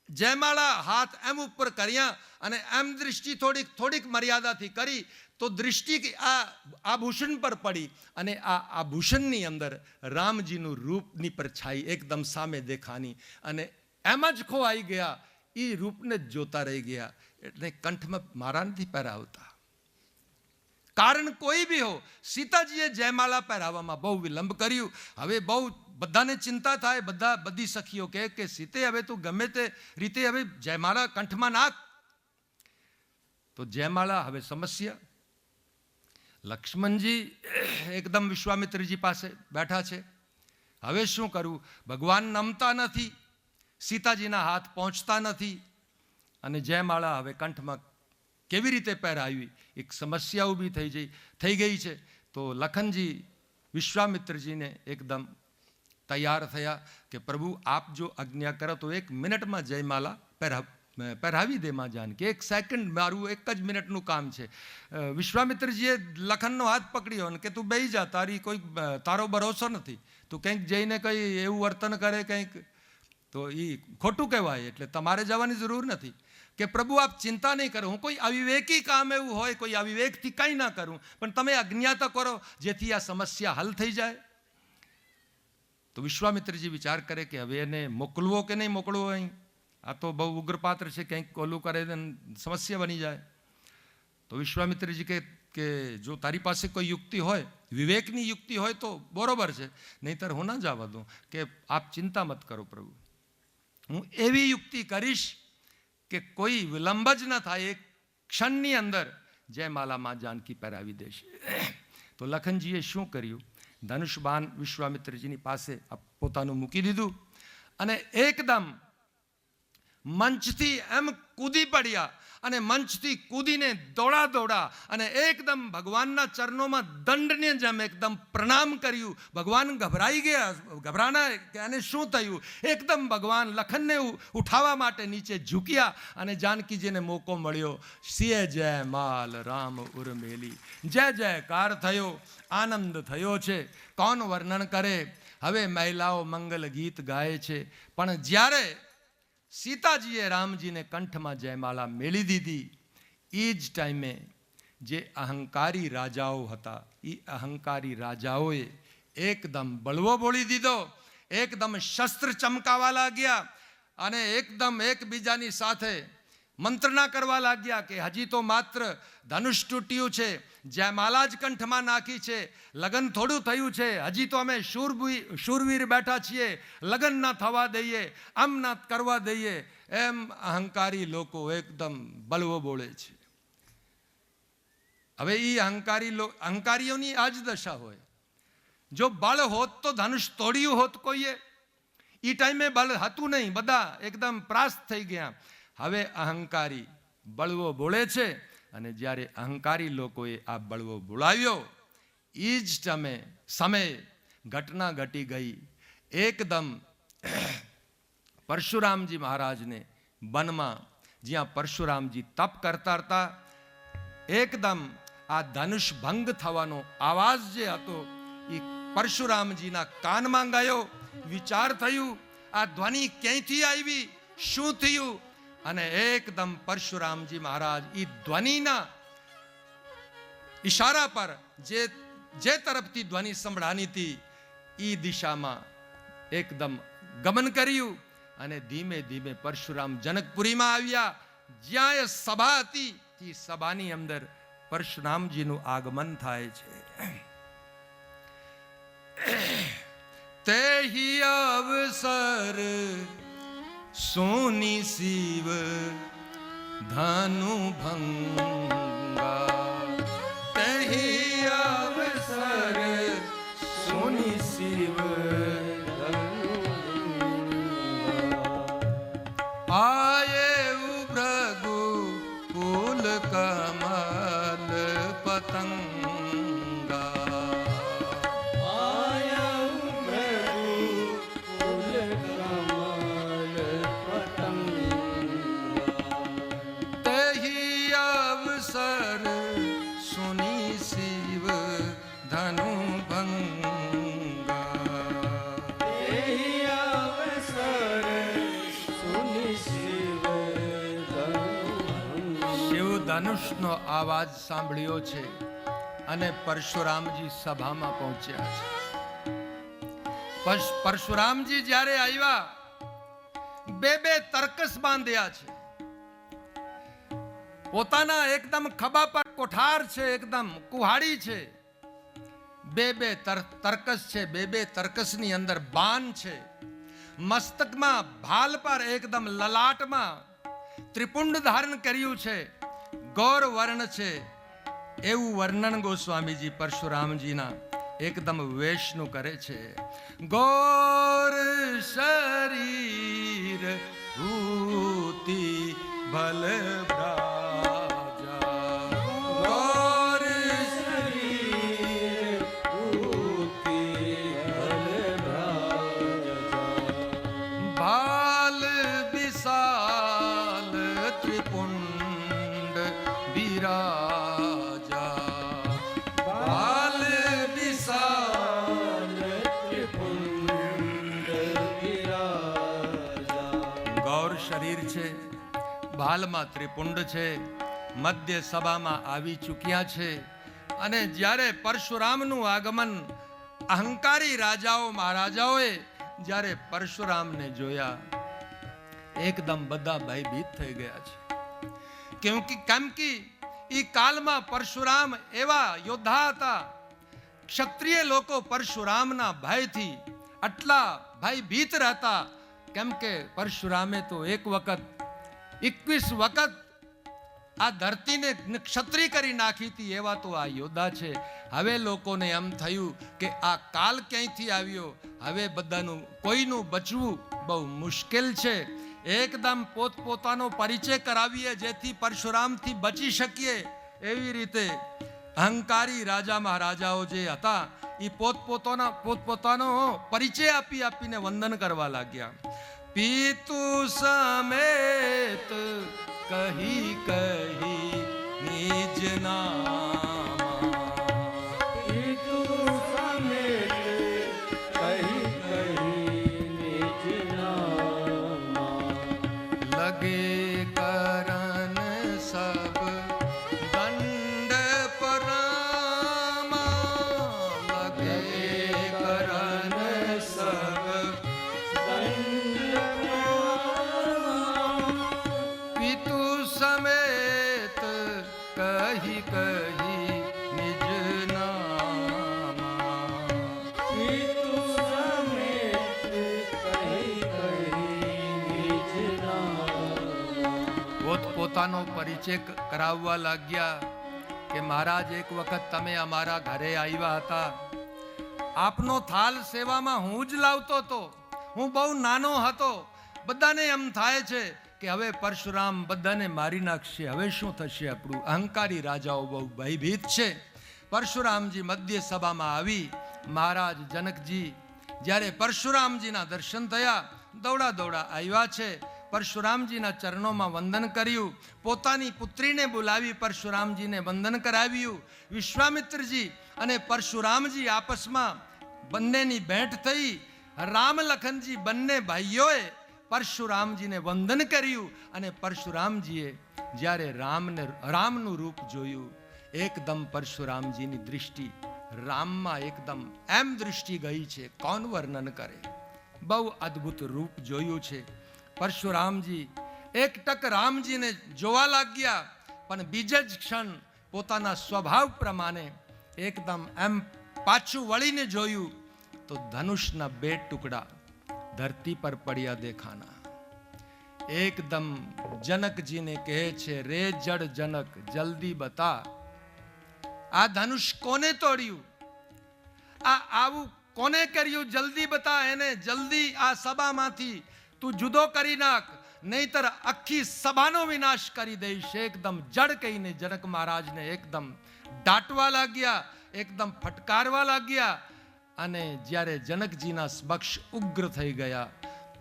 જયમાળા હાથ એમ ઉપર કર્યા અને એમ દૃષ્ટિ થોડીક મર્યાદાથી કરી તો દૃષ્ટિ આ આભૂષણ પર પડી અને આ આભૂષણની અંદર રામજીનું રૂપની પરછાઈ એકદમ સામે દેખાની, અને એમ જ ખોવાઈ ગયા, એ રૂપને જ જોતા રહી ગયા. એટલે કંઠમાં મારા નથી પહેરાવતા, કારણ કોઈ બી હો. સીતાજીએ જયમાલા પહેરાવવામાં બહુ વિલંબ કર્યું. હવે બહુ બધાને ચિંતા થાય, બધી સખીઓ કહે કે સીતે હવે તું ગમે તે રીતે હવે જયમાલા કંઠમાં નાખ. તો જયમાલા હવે સમસ્યા. લક્ષ્મણજી એકદમ વિશ્વામિત્રજી પાસે બેઠા છે, હવે શું કરવું? ભગવાન નમતા નથી, સીતાજીના હાથ પહોંચતા નથી, અને જયમાળા હવે કંઠમાં કેવી રીતે પહેરાવી? એક સમસ્યા ઊભી થઈ ગઈ છે. તો લખનજી વિશ્વામિત્રજીને એકદમ તૈયાર થયા કે પ્રભુ આપ જો આજ્ઞા કરો તો 1 મિનિટમાં જયમાલા પહેરાવી દે માં જાનકી. 1 સેકન્ડ, મારું 1 જ મિનિટનું કામ છે. વિશ્વામિત્રજીએ લખનનો હાથ પકડ્યો અને કે તું બેસી જા, તારો ભરોસો નથી, તું કંઈક જઈને કંઈ એવું વર્તન કરે કંઈક તો એ ખોટું કહેવાય, એટલે તમારે જવાની જરૂર નથી. કે પ્રભુ આપ ચિંતા નહીં કરો, હું કોઈ અવિવેકી કામ એવું હોય, કોઈ અવિવેકથી કંઈ ના કરું, પણ તમે આજ્ઞા તો કરો જેથી આ સમસ્યા હલ થઈ જાય. તો વિશ્વામિત્રજી વિચાર કરે કે હવે એને મોકલવો કે નહીં મોકલવો, અહીં આ તો બહુ ઉગ્રપાત્ર છે, કંઈક ઓલું કરે સમસ્યા બની જાય. તો વિશ્વામિત્રજી કે જો તારી પાસે કોઈ યુક્તિ હોય, વિવેકની યુક્તિ હોય તો બરોબર છે, નહીંતર હું ના જવા દઉં. કે આપ ચિંતા મત કરો પ્રભુ, હું એવી યુક્તિ કરીશ કે કોઈ વિલંબ જ ન થાય, એક ક્ષણની અંદર જયમાલામાં જાનકી પહેરાવી દેશે. તો લખનજીએ શું કર્યું? ધનુષ બાણ વિશ્વામિત્રજીની પાસે પોતાનું મૂકી દીધું અને એકદમ મંચથી એમ કૂદી પડ્યા, અને મંચથી કૂદીને દોડા અને એકદમ ભગવાનના ચરણોમાં દંડને જેમ એકદમ પ્રણામ કર્યું. ભગવાન ગભરાઈ ગયા, ગભરાના કે આને શું થયું? એકદમ ભગવાન લખનને ઉઠાવવા માટે નીચે ઝૂક્યા અને જાનકીજીને મોકો મળ્યો. સિંહ જય માલ રામ ઉર્મેલી, જય જયકાર થયો, આનંદ થયો છે, કોણ વર્ણન કરે. હવે મહિલાઓ મંગલ ગીત ગાય છે, પણ જ્યારે સીતાજીએ રામજીને કંઠમાં જયમાલા મેળી દીધી, એ જ ટાઈમે જે અહંકારી રાજાઓ હતા એ અહંકારી રાજાઓએ એકદમ બળવો બોલી દીધો, એકદમ શસ્ત્ર ચમકાવા લાગ્યા અને એકદમ એકબીજાની સાથે મંત્રણા કરવા લાગ્યા કે હજી તો માત્ર ધનુષ તૂટ્યું છે, જયમાલા જ કંઠમાં નાખી છે, લગ્ન થોડું થયું છે, હજી તો અમે શૂરવીર બેઠા છીએ, લગ્ન ના થવા દઈએ, આમ ના કરવા દઈએ, એમ અહંકારી લોકો એકદમ બળવો બોલે છે. હવે એ અહંકારીઓની આ જ દશા હોય. જો બળ હોત તો ધનુષ તોડ્યું હોત કોઈએ. એ ટાઈમે બળ હતું નહીં, બધા એકદમ પ્રાસ્ત થઈ ગયા. હવે અહંકારી બળવો બોલે છે અને જ્યારે અહંકારી લોકોએ આ બળવો બોલાવ્યો એ જ સમયે ઘટના ઘટી ગઈ. એકદમ પરશુરામજી મહારાજને વનમાં જ્યાં પરશુરામજી તપ કરતા હતા, એકદમ આ ધનુષ ભંગ થવાનો આવાજ જે હતો એ પરશુરામજીના કાનમાં ગયો. વિચાર થયું આ ધ્વનિ ક્યાંયથી આવી, શું થયું? અને એકદમ પરશુરામજી મહારાજ એ ધ્વનિના ઈશારા પર જે તરફથી ધ્વનિ સંભળાની હતી એ દિશામાં એકદમ ગમન કર્યું અને ધીમે ધીમે પરશુરામ જનકપુરીમાં આવ્યા. જ્યાં એ સભા હતી એ સભાની અંદર પરશુરામજીનું આગમન થાય છે. તેહી અવસર સોની શિવ ધનુ ભંગા, તેહી અવસર સોની શિવ ધનુ ભંગા, આયે ભૃગુ કુલ કમલ પતંગા, ધનુષનો અવાજ સાંભળ્યો છે અને પરશુરામજી સભામાં પહોંચ્યા છે. પરશુરામજી જ્યારે આવ્યા બે તરકસ બાંધ્યા છે, પોતાના એકદમ ખભા પર કોઠાર છે, એકદમ કુહાડી છે, બે તરકસ છે, બે તરકસની અંદર બાન છે, મસ્તકમાં ભાલ પર એકદમ લલાટમાં ત્રિપુંડ ધારણ કર્યું છે, ગૌર વર્ણ છે. એવું વર્ણન ગોસ્વામીજી પરશુરામજીના એકદમ વેશનું કરે છે. ગૌર શરીર ભૂતિ ભલ ભ્રાજા, ગૌર શરીર ભૂતિ ભલ ભ્રાજા, ભાલ વિશાલ ત્રિપુંડ વિરાજા, ભાલ વિશાલ ત્રિપુંડ વિરાજા. ગૌર શરીર છે, ભાલમાં ત્રિપુંડ છે, મધ્ય સભામાં આવી ચૂક્યા છે. અને જ્યારે પરશુરામનું આગમન અહંકારી રાજાઓ મહારાજાઓએ જ્યારે પરશુરામને જોયા એકદમ બધા ભયભીત થઈ ગયા છે. કેમ કે એ કાલમાં પરશુરામ એવા યોદ્ધા હતા, ક્ષત્રિય લોકો પરશુરામના ભયથી આટલા ભયભીત રહેતા. કેમ કે પરશુરામે તો 21 વખત આ ધરતીને ક્ષત્રિય કરી નાખી હતી. એવા તો આ યોદ્ધા છે. હવે લોકોને એમ થયું કે આ કાલ ક્યાંયથી આવ્યો, હવે બધાનું કોઈનું બચવું બહુ મુશ્કેલ છે. એકદમ પોતપોતાનો પરિચય કરાવીએ જેથી પરશુરામથી બચી શકીએ. એવી રીતે અહંકારી રાજા મહારાજાઓ જે હતા એ પોતપોતાનો પરિચય આપીને વંદન કરવા લાગ્યા. પિતુ સમેત કહી કહી નિજ નામા, પિતુ સમેત કહી કહી નિજ નામા, લગે કરન સબ પોતાનો પરિચય કરાવવા લાગ્યા કે મહારાજ, એક વખત તમે અમારા ઘરે આવ્યા હતા. આપનો થાલ સેવામાં હું જ લાવતો હતો. હું બહુ નાનો હતો. બધાને એમ થાય છે કે હવે પરશુરામ બધાને મારી નાખશે, હવે શું થશે આપણું. અહંકારી રાજાઓ બહુ ભયભીત છે. પરશુરામજી મધ્ય સભામાં આવી. મહારાજ જનકજી જ્યારે પરશુરામજીના દર્શન થયા, દોડા દોડા આવ્યા છે. પરશુરામજીના ચરણોમાં વંદન કર્યું. પોતાની પુત્રીને બોલાવી પરશુરામજીને વંદન કરાવ્યું. વિશ્વામિત્રજી અને પરશુરામજી આપસમાં બંનેની ભેટ થઈ. રામ લખનજી બંને ભાઈઓએ પરશુરામજીને વંદન કર્યું. અને પરશુરામજીએ જ્યારે રામનું રૂપ જોયું, એકદમ પરશુરામજીની દૃષ્ટિ રામમાં એકદમ એમ દૃષ્ટિ ગઈ છે, કોણ વર્ણન કરે. બહુ અદ્ભુત રૂપ જોયું છે. પરશુરામજી એક ટક રામજીને જોવા લાગ્યા, પણ બીજે જ ક્ષણ પોતાના સ્વભાવ પ્રમાણે એકદમ એમ પાછું વળીને જોયું તો ધનુષના 2 ટુકડા ધરતી પર પડ્યા દેખાના. એકદમ જનકજીને કહે છે, રે જડ જનક જલ્દી બતા, આ ધનુષ કોને તોડ્યું? આ આવું કોને કર્યું? જલ્દી બતા, એને જલ્દી આ સભામાંથી તું જુદો કરી નાખ, નહીતર આખી સભાનો વિનાશ કરી દઈશ. એકદમ જડ કહીને જનક મહારાજને એકદમ દાટવા લાગ્યા, એકદમ ફટકારવા લાગ્યા. અને જ્યારે જનકજીના સમક્ષ ઉગ્ર થઈ ગયા,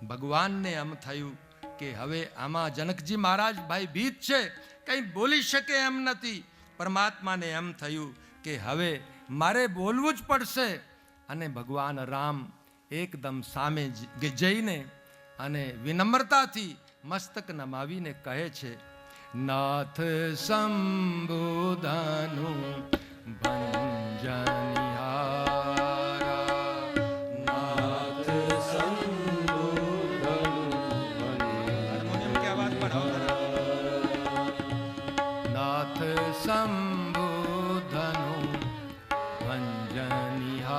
ભગવાનને એમ થયું કે હવે આમાં જનકજી મહારાજ ભાઈ ભીત છે, કંઈ બોલી શકે એમ નથી. પરમાત્માને એમ થયું કે હવે મારે બોલવું જ પડશે. અને ભગવાન રામ એકદમ સામે જઈને અને વિનમ્રતાથી મસ્તક નમાવીને કહે છે, નાથ સંબોધનું ભંજનિહારા, નાથ સંબોધનું હાર્મોનિયમ की आवाज बढ़ाओ जरा. नाथ संबोधनु भंजनिहारा,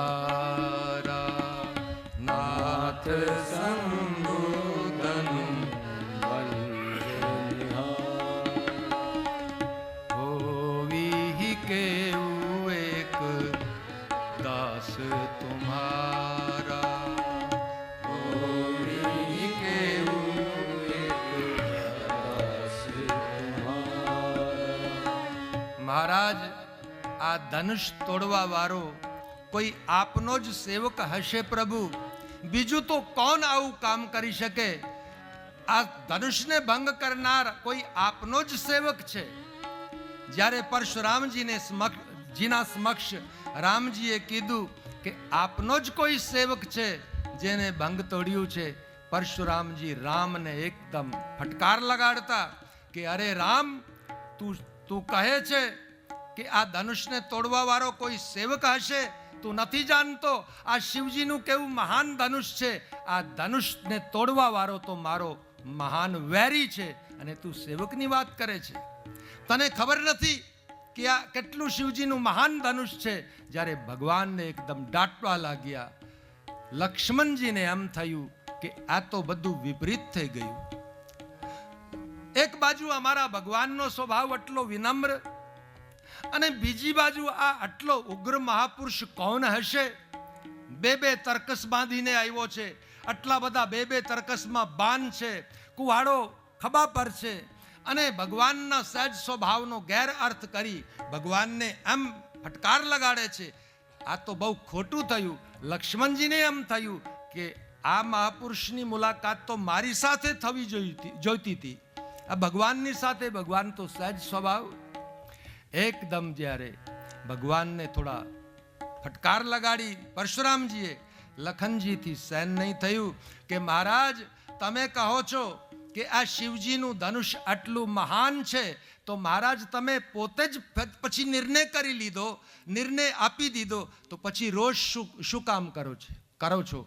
नाथ संबोधनु होवी केऊ एक दास तुम्हारा, होवी केऊ एक दास तुम्हारा. મહારાજ, આ ધનુષ તોડવા વાળો કોઈ આપનો જ સેવક હશે પ્રભુ. બીજું તો કોણ આવું કામ કરી શકે? આ ધનુષને ભંગ કરનાર કોઈ આપનો જ સેવક છે. જ્યારે પરશુરામજીને જીના સમક્ષ રામજીએ કીધું કે આપનો જ કોઈ સેવક છે જેને ભંગ તોડ્યું છે, પરશુરામજી રામને એકદમ ફટકાર લગાડતા કે અરે રામ, તું કહે છે કે આ ધનુષને તોડવા વાળો કોઈ સેવક હશે? તું નથી જાણતો આ શિવજીનું કેવું મહાન ધનુષ છે. આ ધનુષને તોડવા વાળો તો મારો મહાન વેરી છે, અને તું સેવકની વાત કરે છે. તને ખબર નથી કે આ કેટલું શિવજીનું મહાન ધનુષ છે. જ્યારે ભગવાનને એકદમ દાટવા લાગ્યા, લક્ષ્મણજીને એમ થયું કે આ તો બધું વિપરીત થઈ ગયું. એક બાજુ અમારા ભગવાનનો સ્વભાવ આટલો વિનમ્ર, અને બીજી બાજુ આ આટલો ઉગ્ર મહાપુરુષ કોણ હશે? 2 તર્કસ બાંધીને આવ્યો છે. આટલા બધા 2 તર્કસમાં બાન છે, કુવાડો ખભા પર છે, અને ભગવાનના સહજ સ્વભાવનો ગેરઅર્થ કરી ભગવાનને એમ ફટકાર લગાડે છે. આ તો બહુ ખોટું થયું. લક્ષ્મણજીને એમ થયું કે આ મહાપુરુષની મુલાકાત તો મારી સાથે થવી જોઈતી હતી. આ ભગવાનની સાથે, ભગવાન તો સહજ સ્વભાવ. એકદમ જ્યારે ભગવાનને થોડા ફટકાર લગાડી પરશુરામજીએ, લખનજીથી સહન નહીં થયું કે મહારાજ, તમે કહો છો કે આ શિવજીનું ધનુષ આટલું મહાન છે, તો મહારાજ તમે પોતે જ પછી નિર્ણય કરી લીધો, નિર્ણય આપી દીધો, તો પછી રોજ શું કામ કરો છો?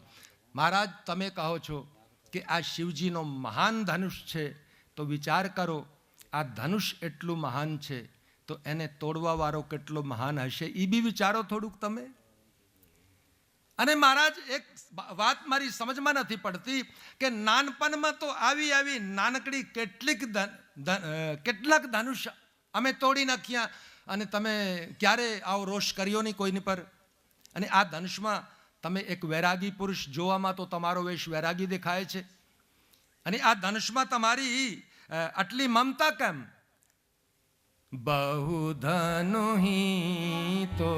મહારાજ, તમે કહો છો કે આ શિવજીનો મહાન ધનુષ છે, તો વિચાર કરો, આ ધનુષ એટલું મહાન છે તો એને તોડવા વાળો કેટલો મહાન હશે, એ બી વિચારો થોડુંક તમે. અને મહારાજ, એક વાત મારી સમજમાં નથી પડતી કે નાનપણમાં તો આવી નાનકડી કેટલીક કેટલાક ધનુષ અમે તોડી નાખ્યા અને તમે ક્યારે આવો રોષ કર્યો નહીં કોઈની પર. અને આ ધનુષમાં તમે એક વૈરાગી પુરુષ જોવામાં તો તમારો વેશ વૈરાગી દેખાય છે, અને આ ધનુષમાં તમારી આટલી મમતા કેમ? બહુ ધનુહી તો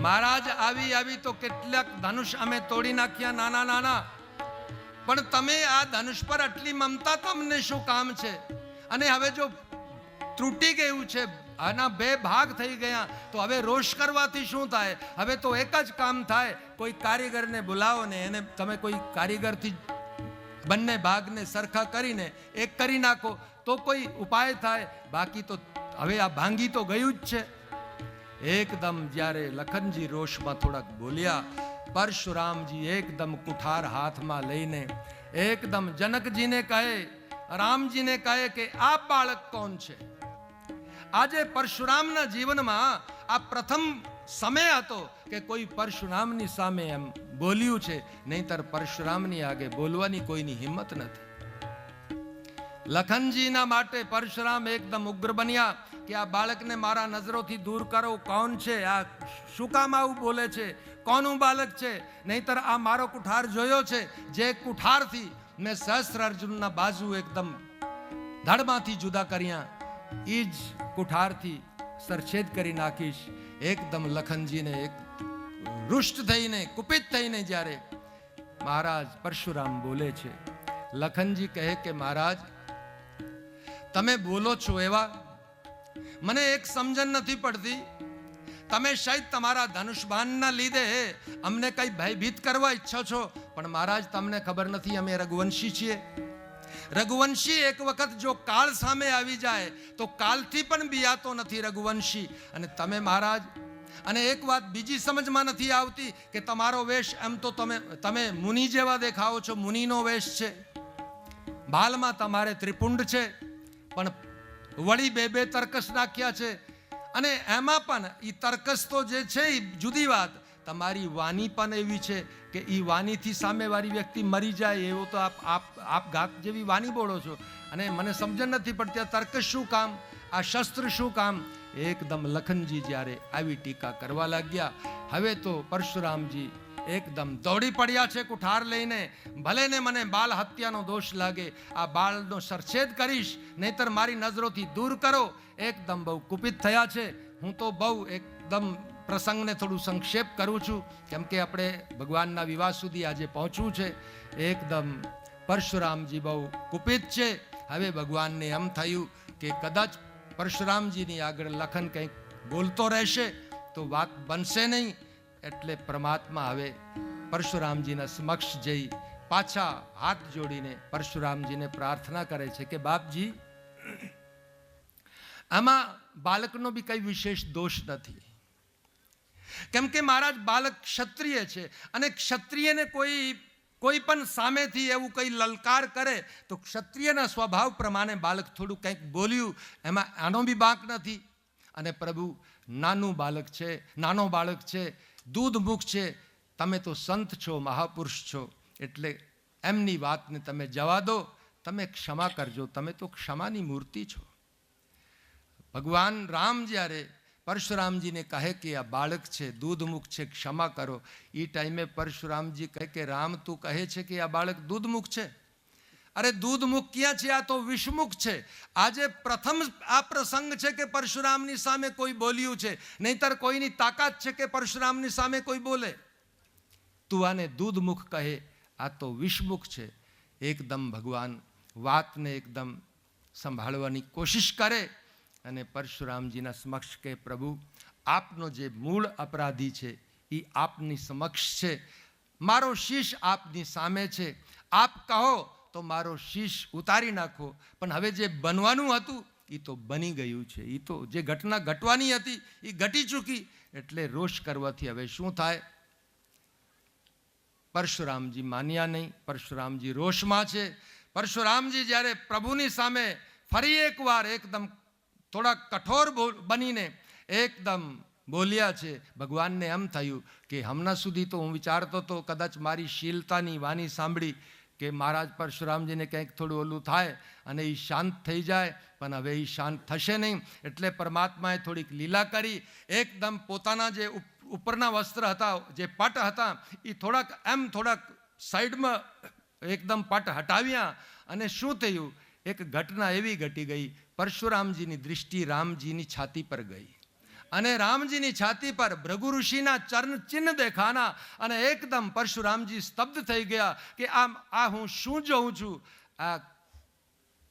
મહારાજ આવી તો કેટલાક ધનુષ અમે તોડી નાખ્યા નાના નાના, પણ તમે આ ધનુષ પર આટલી મમતા તમને શું કામ છે? અને હવે જો તૂટી ગયું છે, આના બે ભાગ થઈ ગયા, તો હવે રોષ કરવાથી શું થાય? હવે તો એક જ કામ થાય, કોઈ કારીગરને બોલાવો ને એને તમે કોઈ કારીગરથી બંને ભાગને સરખા કરીને એક કરી નાખો તો કોઈ ઉપાય થાય. બાકી તો હવે આ ભાંગી તો ગયું જ છે. એકદમ જ્યારે લખનજી રોષમાં થોડાક બોલ્યા, પરશુરામજી એકદમ કુઠાર હાથમાં લઈને એકદમ જનકજીને કહે, રામજીને કહે કે આ બાળક કોણ છે? આજે પરશુરામના જીવનમાં આ પ્રથમ સમય હતો કે કોઈ પરશુરામની સામે એમ બોલ્યું છે, નહીંતર પરશુરામની આગે બોલવાની કોઈની હિંમત નથી. લખનજીના માટે પરશુરામ એકદમ ઉગ્ર બન્યા કે આ બાળકને મારા નજરોથી દૂર કરો. કોણ છે આ? શું કામ આવું બોલે છે? કોનું બાળક છે? નહીંતર આ મારો કુઠાર જોયો છે, જે કુઠારથી મેં સહસ્ત્ર અર્જુનના બાજુ એકદમ ધડમાંથી જુદા કર્યા, એ જ કુઠારથી સરછેદ કરી નાખીશ. એકદમ લખનજીને એક રૂષ્ટ થઈને કુપિત થઈને જ્યારે મહારાજ પરશુરામ બોલે છે, લખનજી કહે કે મહારાજ તમે બોલો છો એવા મને એક સમજણ નથી પડતી. તમે શાયદ તમારા ધનુષબાણના લીધે અમને કઈ ભયભીત કરવા ઈચ્છો છો, પણ મહારાજ તમને ખબર નથી અમે રઘુવંશી છીએ. રઘુવંશી એક વખત જો કાળ સામે આવી જાય તો કાળથી પણ બિયાતો નથી રઘુવંશી. અને તમે મહારાજ, અને એક વાત બીજી સમજમાં નથી આવતી કે તમારો વેશ એમ તો તમે મુનિ જેવા દેખાવો છો, મુનિનો વેશ છે, ભાલમાં તમારે ત્રિપુંડ છે, પણ વળી બે તર્કસ નાખ્યા છે. અને એમાં પણ એ તર્કસ તો જે છે એ જુદી વાત, તમારી વાણી પણ એવી છે કે એ વાણીથી સામેવાળી વ્યક્તિ મરી જાય એવો તો આપ ઘાત જેવી વાણી બોલો છો. અને મને સમજણ નથી પડતી આ તર્કસ શું કામ, આ શસ્ત્ર શું કામ? એકદમ લખનજી જ્યારે આવી ટીકા કરવા લાગ્યા, હવે તો પરશુરામજી એકદમ દોડી પડ્યા છે કુઠાર લઈને. ભલે ને મને બાળ હત્યાનો દોષ લાગે, આ બાળનો સરછેદ કરીશ, નહીતર મારી નજરોથી દૂર કરો. એકદમ બહુ કુપિત થયા છે. હું તો બહુ એકદમ પ્રસંગને થોડું સંક્ષેપ કરું છું, કેમ કે આપણે ભગવાનના વિવાહ સુધી આજે પહોંચવું છે. એકદમ પરશુરામજી બહુ કુપિત છે. હવે ભગવાનને એમ થયું કે કદાચ પરશુરામજીની આગળ લખન કંઈક બોલતો રહેશે તો વાત બનશે નહીં. એટલે પરમાત્મા હવે પરશુરામજીના સમક્ષ જઈ પાછા હાથ જોડીને પરશુરામજીને પ્રાર્થના કરે છે કે બાપજી, આમાં બાળકનો બી કઈ વિશેષ દોષ નથી, કેમ કે મહારાજ બાળક ક્ષત્રિય છે, અને ક્ષત્રિયને કોઈ પણ સામેથી એવું કંઈ લલકાર કરે તો ક્ષત્રિયના સ્વભાવ પ્રમાણે બાળક થોડું કંઈક બોલ્યું, એમાં આનો બી બાંક નથી. અને પ્રભુ નાનો બાળક છે, દૂધમુખ છે, તમે તો સંત છો, મહાપુરુષ છો, એટલે એમની વાતને તમે જવા દો, તમે ક્ષમા કરજો, તમે તો ક્ષમાની મૂર્તિ છો. ભગવાન રામ જ્યારે પરશુરામજીને કહે કે આ બાળક છે, દૂધમુખ છે, ક્ષમા કરો, એ ટાઈમે પરશુરામજી કહે કે રામ તું કહે છે કે આ બાળક દૂધમુખ છે? અરે દૂધમુખ ક્યાં છે, આ તો વિષમુખ છે. આજે પ્રથમ આ પ્રસંગ છે કે પરશુરામની સામે કોઈ બોલ્યું છે, નહીતર કોઈની તાકાત છે કે પરશુરામની સામે કોઈ બોલે? તું આને દૂધમુખ કહે, આ તો વિષમુખ છે. એકદમ ભગવાન વાતને એકદમ સંભાળવાની કોશિશ કરે અને પરશુરામજીના સમક્ષ કે પ્રભુ, આપનો જે મૂળ અપરાધી છે એ આપની સમક્ષ છે, મારો શીશ આપની સામે છે, આપ કહો તો મારો શીશ ઉતારી નાખો. પણ હવે જે બનવાનું હતું એ તો બની ગયું છે, એ તો જે ઘટના ઘટવાની હતી એ ઘટી ચૂકી. એટલે રોષ કરવાથી હવે શું થાય? પરશુરામજી માન્યા નહીં, પરશુરામજી રોષમાં છે. પરશુરામજી જ્યારે પ્રભુની સામે ફરી એકવાર એકદમ થોડા કઠોર બનીને એકદમ બોલ્યા છે. ભગવાનને એમ થયું કે હમણાં સુધી તો હું વિચારતો હતો કદાચ મારી શીલતાની વાણી સાંભળી કે મહારાજ પરશુરામજીને કંઈક થોડું ઓલું થાય અને એ શાંત થઈ જાય, પણ હવે એ શાંત થશે નહીં. એટલે પરમાત્માએ થોડીક લીલા કરી, એકદમ પોતાના જે ઉપરના વસ્ત્ર હતા, જે પટ હતા, એ થોડાક સાઈડમાં એકદમ પટ હટાવ્યા. અને શું થયું, એક ઘટના એવી ઘટી ગઈ, પરશુરામજીની દૃષ્ટિ રામજીની છાતી પર ગઈ અને રામજીની છાતી પર ભૃગુ ઋષિના ચરણ ચિહ્ન દેખાના અને એકદમ પરશુરામજી સ્તબ્ધ થઈ ગયા કે આ હું શું જોઉં છું. આ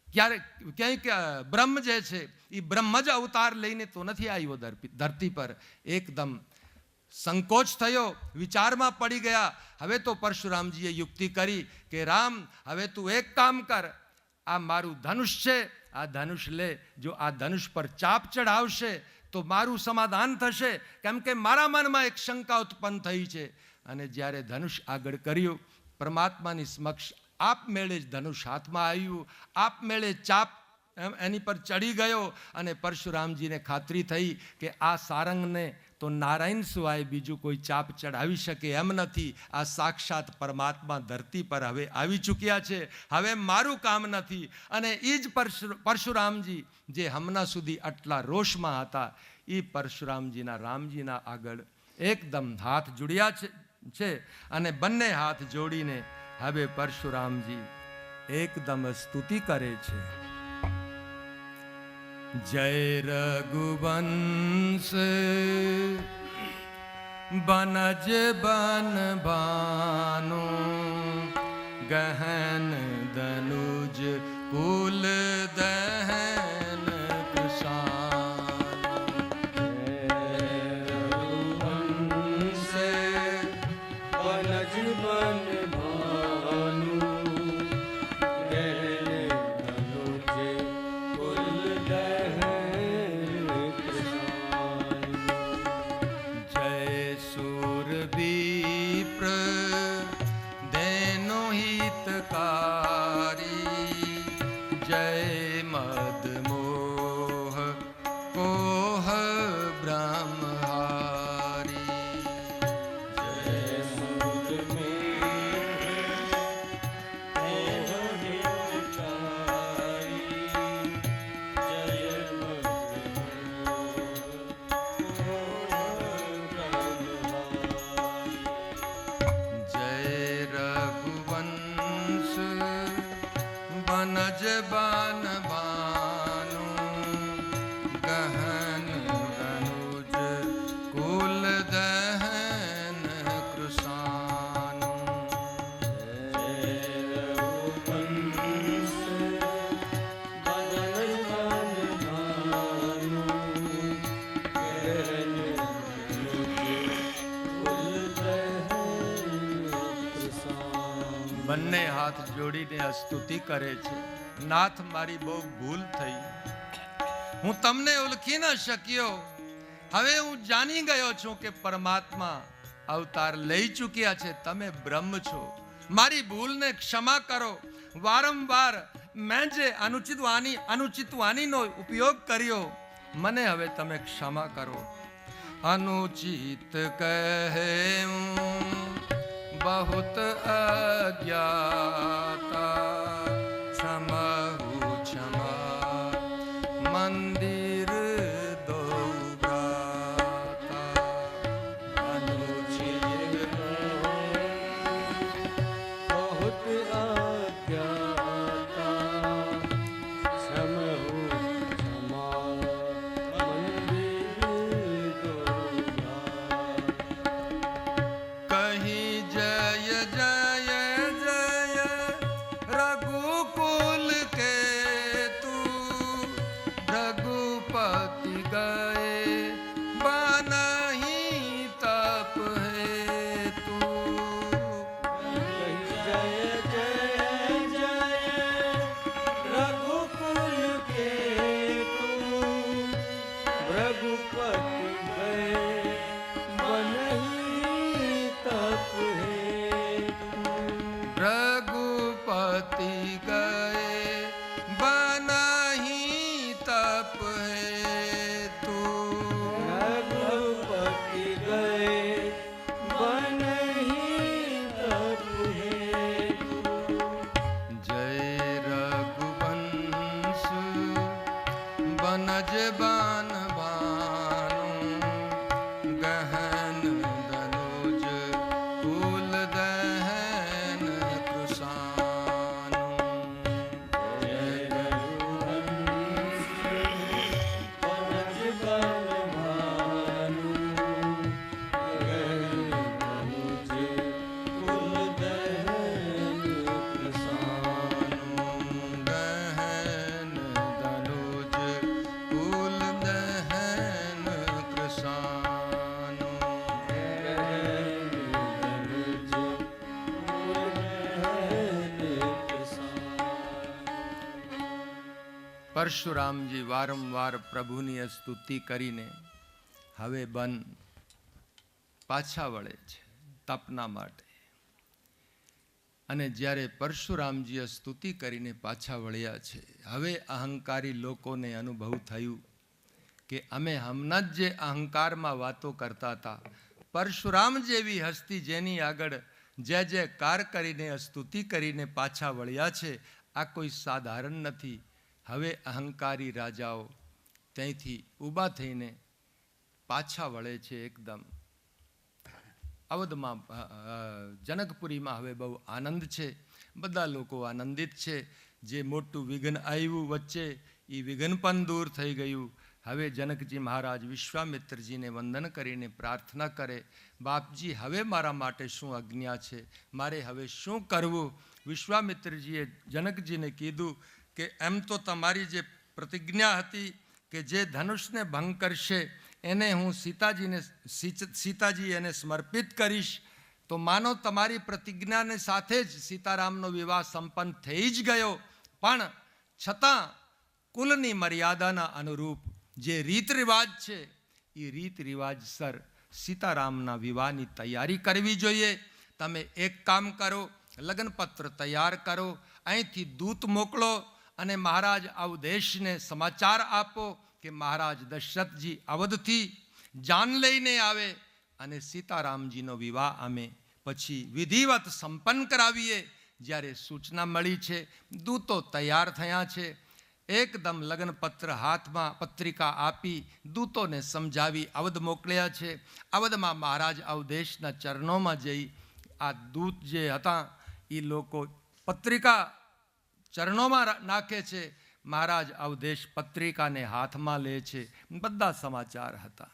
ક્યાંક બ્રહ્મ જે છે એ બ્રહ્મ જ અવતાર લઈને તો નથી આવ્યો ધરતી પર. એકદમ સંકોચ થયો, વિચારમાં પડી ગયા. હવે તો પરશુરામજીએ યુક્તિ કરી કે રામ, હવે તું એક કામ કર, આ મારું ધનુષ છે, આ ધનુષ લે. જો આ ધનુષ પર ચાપ ચડાવશે તો મારું સમાધાન થશે, કેમ કે મારા મનમાં એક શંકા ઉત્પન્ન થઈ છે. અને જ્યારે ધનુષ આગળ કર્યું, પરમાત્માની સમક્ષ આપમેળે જ ધનુષ હાથમાં આવ્યું, આપમેળે ચાપ એની પર ચડી ગયો. અને પરશુરામજીને ખાતરી થઈ કે આ સારંગને તો નારાયણ સિવાય બીજું કોઈ ચાપ ચડાવી શકે એમ નથી. આ સાક્ષાત પરમાત્મા ધરતી પર હવે આવી ચૂક્યા છે, હવે મારું કામ નથી. અને એ જ પરશુરામજી જે હમણાં સુધી આટલા રોષમાં હતા, એ પરશુરામજીના રામજીના આગળ એકદમ હાથ જોડ્યા છે અને બંને હાથ જોડીને હવે પરશુરામજી એકદમ સ્તુતિ કરે છે. જય રઘુવંશ बनज बन भानु गहन दनुज कुल दहन બંને હાથ જોડીને સ્તુતિ કરે છે. નાથ, મારી બહુ ભૂલ થઈ, હું તમને ઓળખી ન શક્યો. હવે હું જાણી ગયો છું કે પરમાત્મા અવતાર લઈ ચૂક્યા છે, તમે બ્રહ્મ છો. મારી ભૂલને ક્ષમા કરો. વારંવાર મેં જે અનુચિત વાણીનો ઉપયોગ કર્યો, મને હવે તમે ક્ષમા કરો. અનુચિત કહે बहुत अज्ञाता क्षमहु क्षमा मंदिर दो भ्राता अनुचित बहुत अज्ञाता क्षमहु क्षमा मंदिर दो कहीं जय जय जय रघुकुल के तू रघुपति गए बनहि तप है तू जय जय जय रघुकुल के तू रघुपति गए बनहि तप है रघुपति गए बनहि तप है પરશુરામજી વારંવાર પ્રભુની સ્તુતિ કરીને હવે બન પાછા વળે છે તપના માટે. અને જ્યારે પરશુરામજીએ સ્તુતિ કરીને પાછા વળ્યા છે, હવે અહંકારી લોકોને અનુભવ થયું કે અમે હમણાં જ જે અહંકારમાં વાતો કરતા હતા, પરશુરામ જેવી હસ્તી જેની આગળ જય જયકાર કરીને સ્તુતિ કરીને પાછા વળ્યા છે, આ કોઈ સાધારણ નથી. હવે અહંકારી રાજાઓ ત્યાંથી ઊભા થઈને પાછા વળે છે. એકદમ અવધમાં જનકપુરીમાં હવે બહુ આનંદ છે, બધા લોકો આનંદિત છે. જે મોટું વિઘ્ન આવ્યું વચ્ચે, એ વિઘ્ન પણ દૂર થઈ ગયું. હવે જનકજી મહારાજ વિશ્વામિત્રજીને વંદન કરીને પ્રાર્થના કરે, બાપજી હવે મારા માટે શું આજ્ઞા છે, મારે હવે શું કરવું? વિશ્વામિત્રજીએ જનકજીને કીધું કે એમ તો તમારી જે પ્રતિજ્ઞા હતી કે જે ધનુષને ભંગ કરશે એને હું સીતાજી એને સમર્પિત કરીશ, તો માનો તમારી પ્રતિજ્ઞાને સાથે જ સીતારામનો વિવાહ સંપન્ન થઈ જ ગયો. પણ છતાં કુલની મર્યાદાના અનુરૂપ જે રીત રિવાજ છે, એ રીત રિવાજ સર સીતારામના વિવાહની તૈયારી કરવી જોઈએ. તમે એક કામ કરો, લગ્નપત્ર તૈયાર કરો, અહીંથી દૂત મોકલો અને મહારાજ અવધેશને સમાચાર આપો કે મહારાજ દશરથજી અવધથી જાન લઈને આવે અને સીતારામજીનો વિવાહ અમે પછી વિધિવત સંપન્ન કરાવીએ. જ્યારે સૂચના મળી છે, દૂતો તૈયાર થયા છે, એકદમ લગ્નપત્ર હાથમાં પત્રિકા આપી દૂતોને સમજાવી અવધ મોકલ્યા છે. અવધમાં મહારાજ અવધેશના ચરણોમાં જઈ આ દૂત જે હતા એ લોકો પત્રિકા ચરણોમાં નાખે છે. મહારાજ અવધેશ પત્રિકાને હાથમાં લે છે. બધા સમાચાર હતા.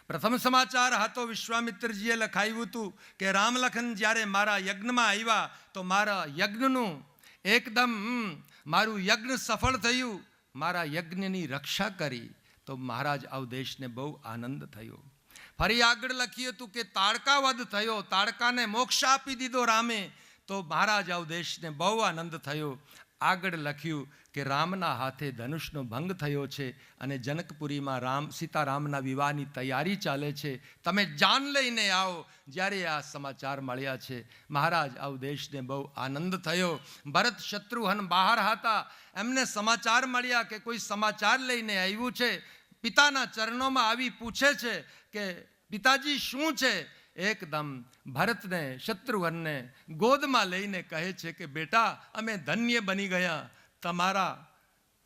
પ્રથમ સમાચાર હતો વિશ્વામિત્રજીએ લખાવ્યું હતું કે રામલખન જ્યારે મારા યજ્ઞમાં આવ્યા તો મારા યજ્ઞનું એકદમ મારું યજ્ઞ સફળ થયું, મારા યજ્ઞની રક્ષા કરી. તો મહારાજ અવધેશને બહુ આનંદ થયો. ફરી આગળ લખ્યું હતું કે તાડકા વધ થયો, તાડકાને મોક્ષ આપી દીધો રામે. તો મહારાજ અવધેશને બહુ આનંદ થયો. આગળ લખ્યું કે રામના હાથે ધનુષનો ભંગ થયો છે અને જનકપુરીમાં સીતારામના વિવાહની તૈયારી ચાલે છે, તમે જાન લઈને આવો. જ્યારે આ સમાચાર મળ્યા છે, મહારાજ અવધેશને બહુ આનંદ થયો. ભરત શત્રુઘ્ન બહાર હતા, એમને સમાચાર મળ્યા કે કોઈ સમાચાર લઈને આવ્યું છે. પિતાના ચરણોમાં આવી પૂછે છે કે પિતાજી શું છે? એકદમ ભરતને શત્રુઘ્નને ગોદમાં લઈને કહે છે કે બેટા, અમે ધન્ય બની ગયા, તમારા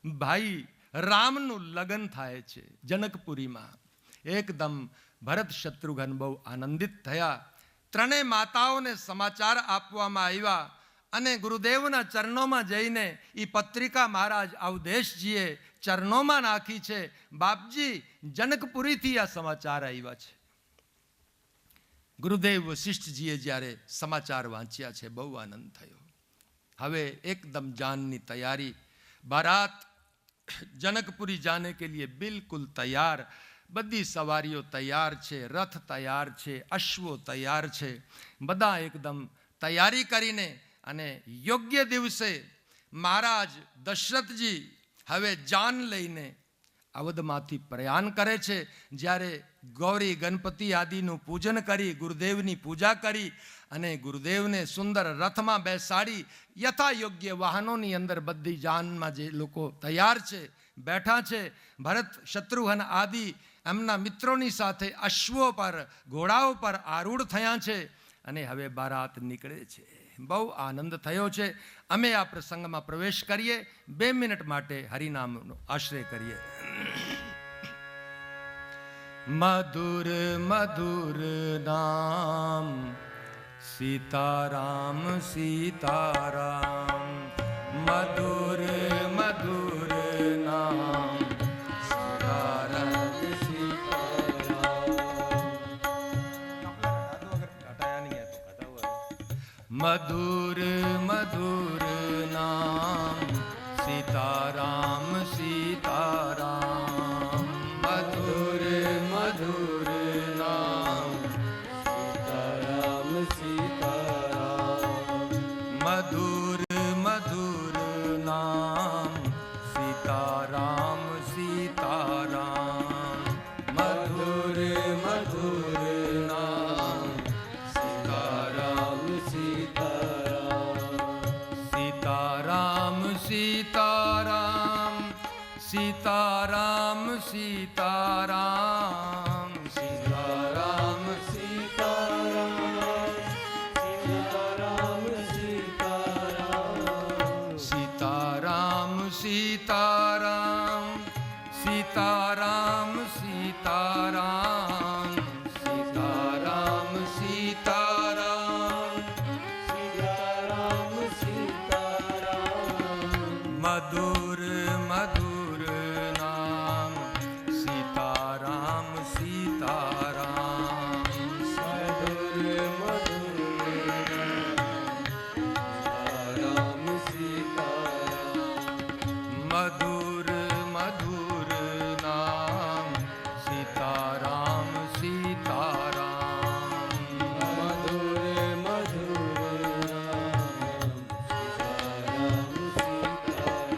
ભાઈ રામનું લગ્ન થાય છે જનકપુરીમાં. એકદમ ભરત શત્રુઘ્ન બહુ આનંદિત થયા. ત્રણેય માતાઓને સમાચાર આપવામાં આવ્યા અને ગુરુદેવના ચરણોમાં જઈને એ પત્રિકા મહારાજ અવધેશજીએ ચરણોમાં નાખી છે. બાપજી, જનકપુરીથી આ સમાચાર આવ્યા છે. ગુરુદેવ વશિષ્ઠજીએ જ્યારે સમાચાર વાંચ્યા છે, બહુ આનંદ થયો. હવે એકદમ જાનની તૈયારી, બારાત જનકપુરી જાને કે લીએ બિલકુલ તૈયાર. બધી સવારીઓ તૈયાર છે, રથ તૈયાર છે, અશ્વો તૈયાર છે. બધા એકદમ તૈયારી કરીને અને યોગ્ય દિવસે મહારાજ દશરથજી હવે જાન લઈને અવધમાંથી પ્રયાણ કરે છે. જ્યારે ગૌરી ગણપતિ આદિનું પૂજન કરી, ગુરુદેવની પૂજા કરી અને ગુરુદેવને સુંદર રથમાં બેસાડી યથા યોગ્ય વાહનોની અંદર બધી જાનમાં જે લોકો તૈયાર છે, બેઠા છે. ભરત શત્રુઘ્ન આદિ એમના મિત્રોની સાથે અશ્વો પર, ઘોડાઓ પર આરૂઢ થયા છે અને હવે બારાત નીકળે છે. બહુ આનંદ થયો છે. અમે આ પ્રસંગમાં પ્રવેશ કરીએ. 2 મિનિટ માટે હરિનામનો આશ્રય કરીએ. મધુર મધુર નામ સીતારામ સીતારામ, મધુર મધુર નામ સીતારામ સીતારામ, મધુર મધુર નામ સીતારામ સીતારામ, મધુર મધુર નામ સીતારામ સીતારામ, મધુર મધુર નામ સીતારામ सीताराम सीताराम सीताराम सीताराम सीताराम सीताराम सीताराम सीताराम सीताराम सीताराम सीताराम सीताराम सीताराम सीताराम मधुर मधुर नाम सीताराम सीताराम मधुर मधुर राम सीताराम मधुर मधुर नाम सीताराम सीताराम मधुर मधुर राम सीताराम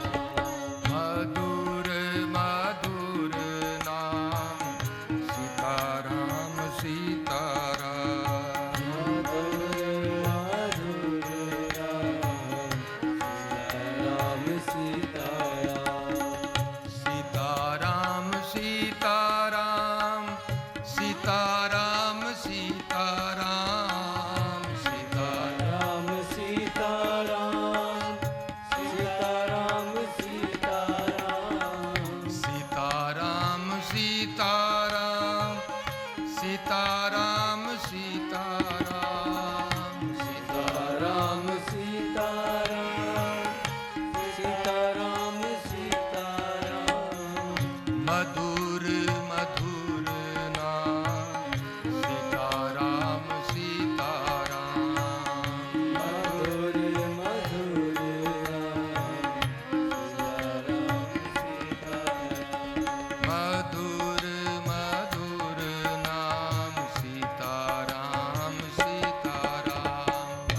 मधुर मधुर नाम सीताराम सीताराम मधुर मधुर राम सीताराम सीताराम सीताराम सीताराम सीताराम सीताराम सीताराम सीताराम सीताराम सीताराम सीताराम सीताराम सीताराम सीताराम सीताराम सीताराम सीताराम मधुर मधुर नाम सीताराम सीताराम मधुर मधुर मधुर मधुर नाम सीताराम सीताराम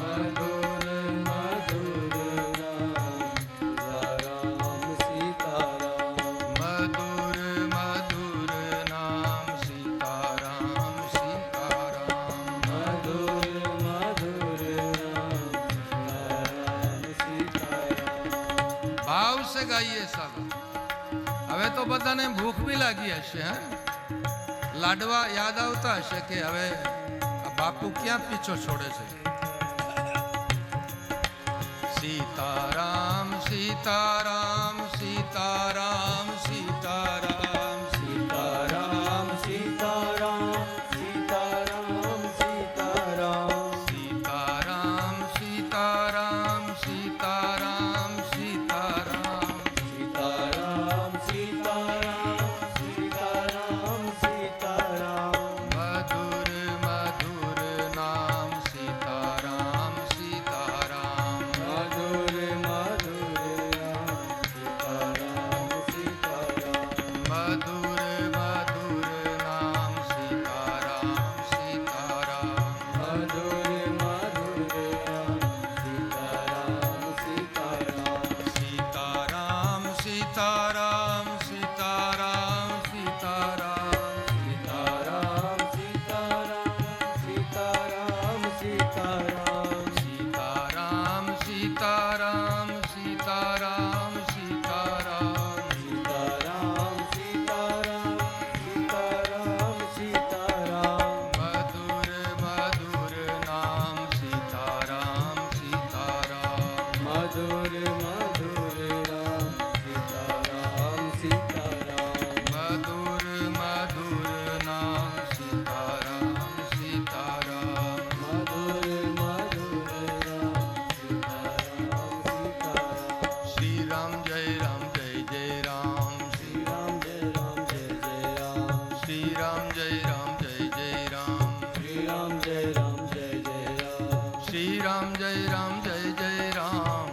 मधुर मधुर राम सीताराम मधुर मधुर नाम सीताराम सीताराम मधुर मधुर राम सीताराम भाव से गाइए सब હવે તો બધાને ભૂખ બી લાગી હશે હે લાડવા યાદ આવતા હશે કે હવે આ બાપુ ક્યાં પીછો છોડે છે सीताराम सीताराम सीताराम सीताराम सीताराम सीताराम सीताराम सीताराम सीताराम सीताराम सीताराम सीताराम सीताराम सीताराम सीताराम सीताराम मधुर मधुर नाम सीताराम सीताराम मधुर मधुर सीताराम सीताराम मधुर मधुर नाम सीताराम सीताराम मधुर मधुर सीताराम सीताराम सीताराम सीताराम सीताराम सीताराम सीताराम सीताराम सीताराम सीताराम सीताराम सीताराम सीताराम सीताराम सीताराम सीताराम सीताराम सीताराम मधुर मधुर नाम सीताराम सीताराम मधुर मधुर सीताराम सीताराम मधुर मधुर नाम सीताराम सीताराम मधुर मधुर सीताराम सीताराम श्री राम जय राम जय जय राम श्री राम जय राम जय जय राम श्री राम जय राम जय जय राम श्री राम जय राम जय जय राम श्री राम जय राम जय जय राम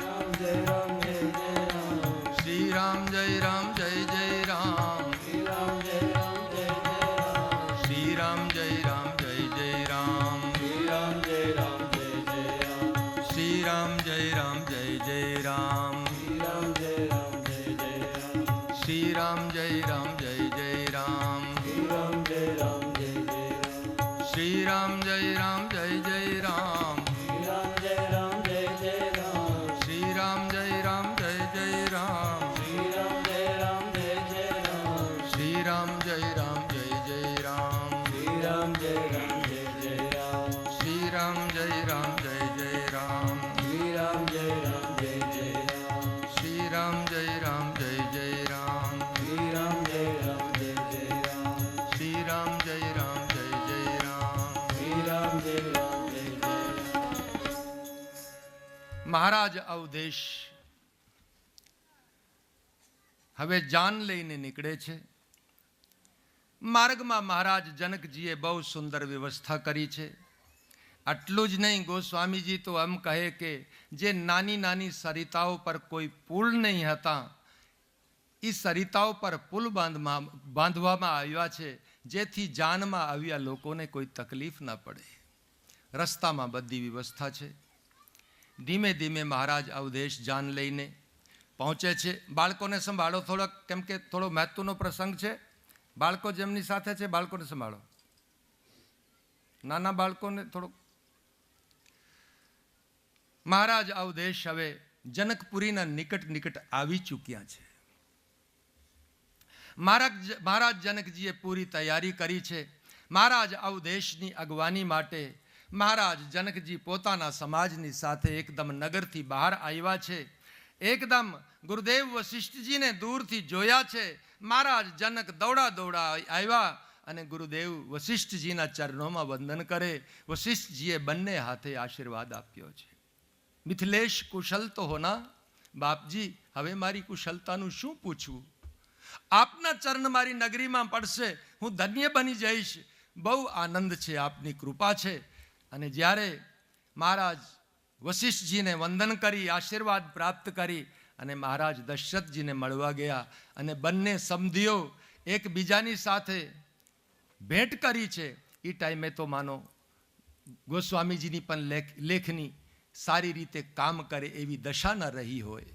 राम जय राम जय जय राम श्री राम जय राम जय जय राम श्री राम जय राम जय जय राम श्री राम जय राम जय जय राम श्री राम जय राम जय जय राम श्री राम जय राम जय जय राम श्री राम जय राम जय जय राम श्री राम जय राम जय जय राम श्री राम जय राम जय जय राम श्री राम जय राम जय जय राम श्री राम जय राम जय जय राम श्री राम जय राम जय મહારાજ અવધેશ હવે જાન લઈને નીકળે છે. માર્ગમાં મહારાજ જનકજીએ બહુ સુંદર વ્યવસ્થા કરી છે. આટલું જ નહીં, ગોસ્વામીજી તો એમ કહે કે જે નાની નાની સરિતાઓ પર કોઈ પુલ નહીં હતા, એ સરિતાઓ પર પુલ બાંધવામાં આવ્યા છે, જેથી જાનમાં આવ્યા લોકોને કોઈ તકલીફ ન પડે. રસ્તામાં બધી વ્યવસ્થા છે. ધીમે ધીમે મહારાજ અવધેશ જાન લઈને પહોંચે છે. બાળકોને સંભાળો થોડોક, કેમ કે થોડો મહત્વનો પ્રસંગ છે. બાળકો જેમની સાથે છે, બાળકોને સંભાળો. નાના બાળકોને થોડોક. મહારાજ અવધેશ હવે જનકપુરીના નિકટ આવી ચૂક્યા છે. મહારાજ જનકજીએ પૂરી તૈયારી કરી છે. મહારાજ અવધેશની અગવાની માટે મહારાજ જનકજી પોતાના સમાજની સાથે એકદમ નગરથી બહાર આવ્યા છે. એકદમ ગુરુદેવ વશિષ્ઠજીને દૂરથી જોયા છે. મહારાજ જનક દોડા આવ્યા અને ગુરુદેવ વશિષ્ઠજીના ચરણોમાં વંદન કરે. વશિષ્ઠજીએ બંને હાથે આશીર્વાદ આપ્યો છે. મિથિલેશ કુશલ તો હોના? બાપજી, હવે મારી કુશલતાનું શું પૂછવું? આપના ચરણ મારી નગરીમાં પડશે, હું ધન્ય બની જઈશ. બહુ આનંદ છે, આપની કૃપા છે. અને જ્યારે મહારાજ વશિષ્ઠજીને વંદન કરી, આશીર્વાદ પ્રાપ્ત કરી અને મહારાજ દશરથજીને મળવા ગયા અને બંને સમધીઓ એકબીજાની સાથે ભેટ કરી છે. એ ટાઈમે તો માનો ગોસ્વામીજીની પણ લેખની સારી રીતે કામ કરે એવી દશા ન રહી હોય.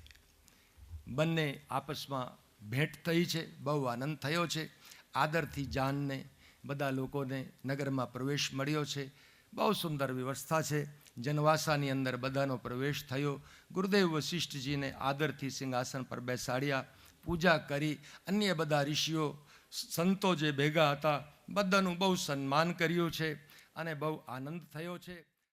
બંને આપસમાં ભેટ થઈ છે. બહુ આનંદ થયો છે. આદરથી જાનને બધા લોકોને નગરમાં પ્રવેશ મળ્યો છે. બહુ સુંદર વ્યવસ્થા છે. જનવાસાની અંદર બધાનો પ્રવેશ થયો. ગુરુદેવ વશિષ્ઠજીને આદરથી સિંહાસન પર બેસાડ્યા, પૂજા કરી. અન્ય બધા ઋષિઓ સંતો જે ભેગા હતા બધાનું બહુ સન્માન કર્યું છે અને બહુ આનંદ થયો છે.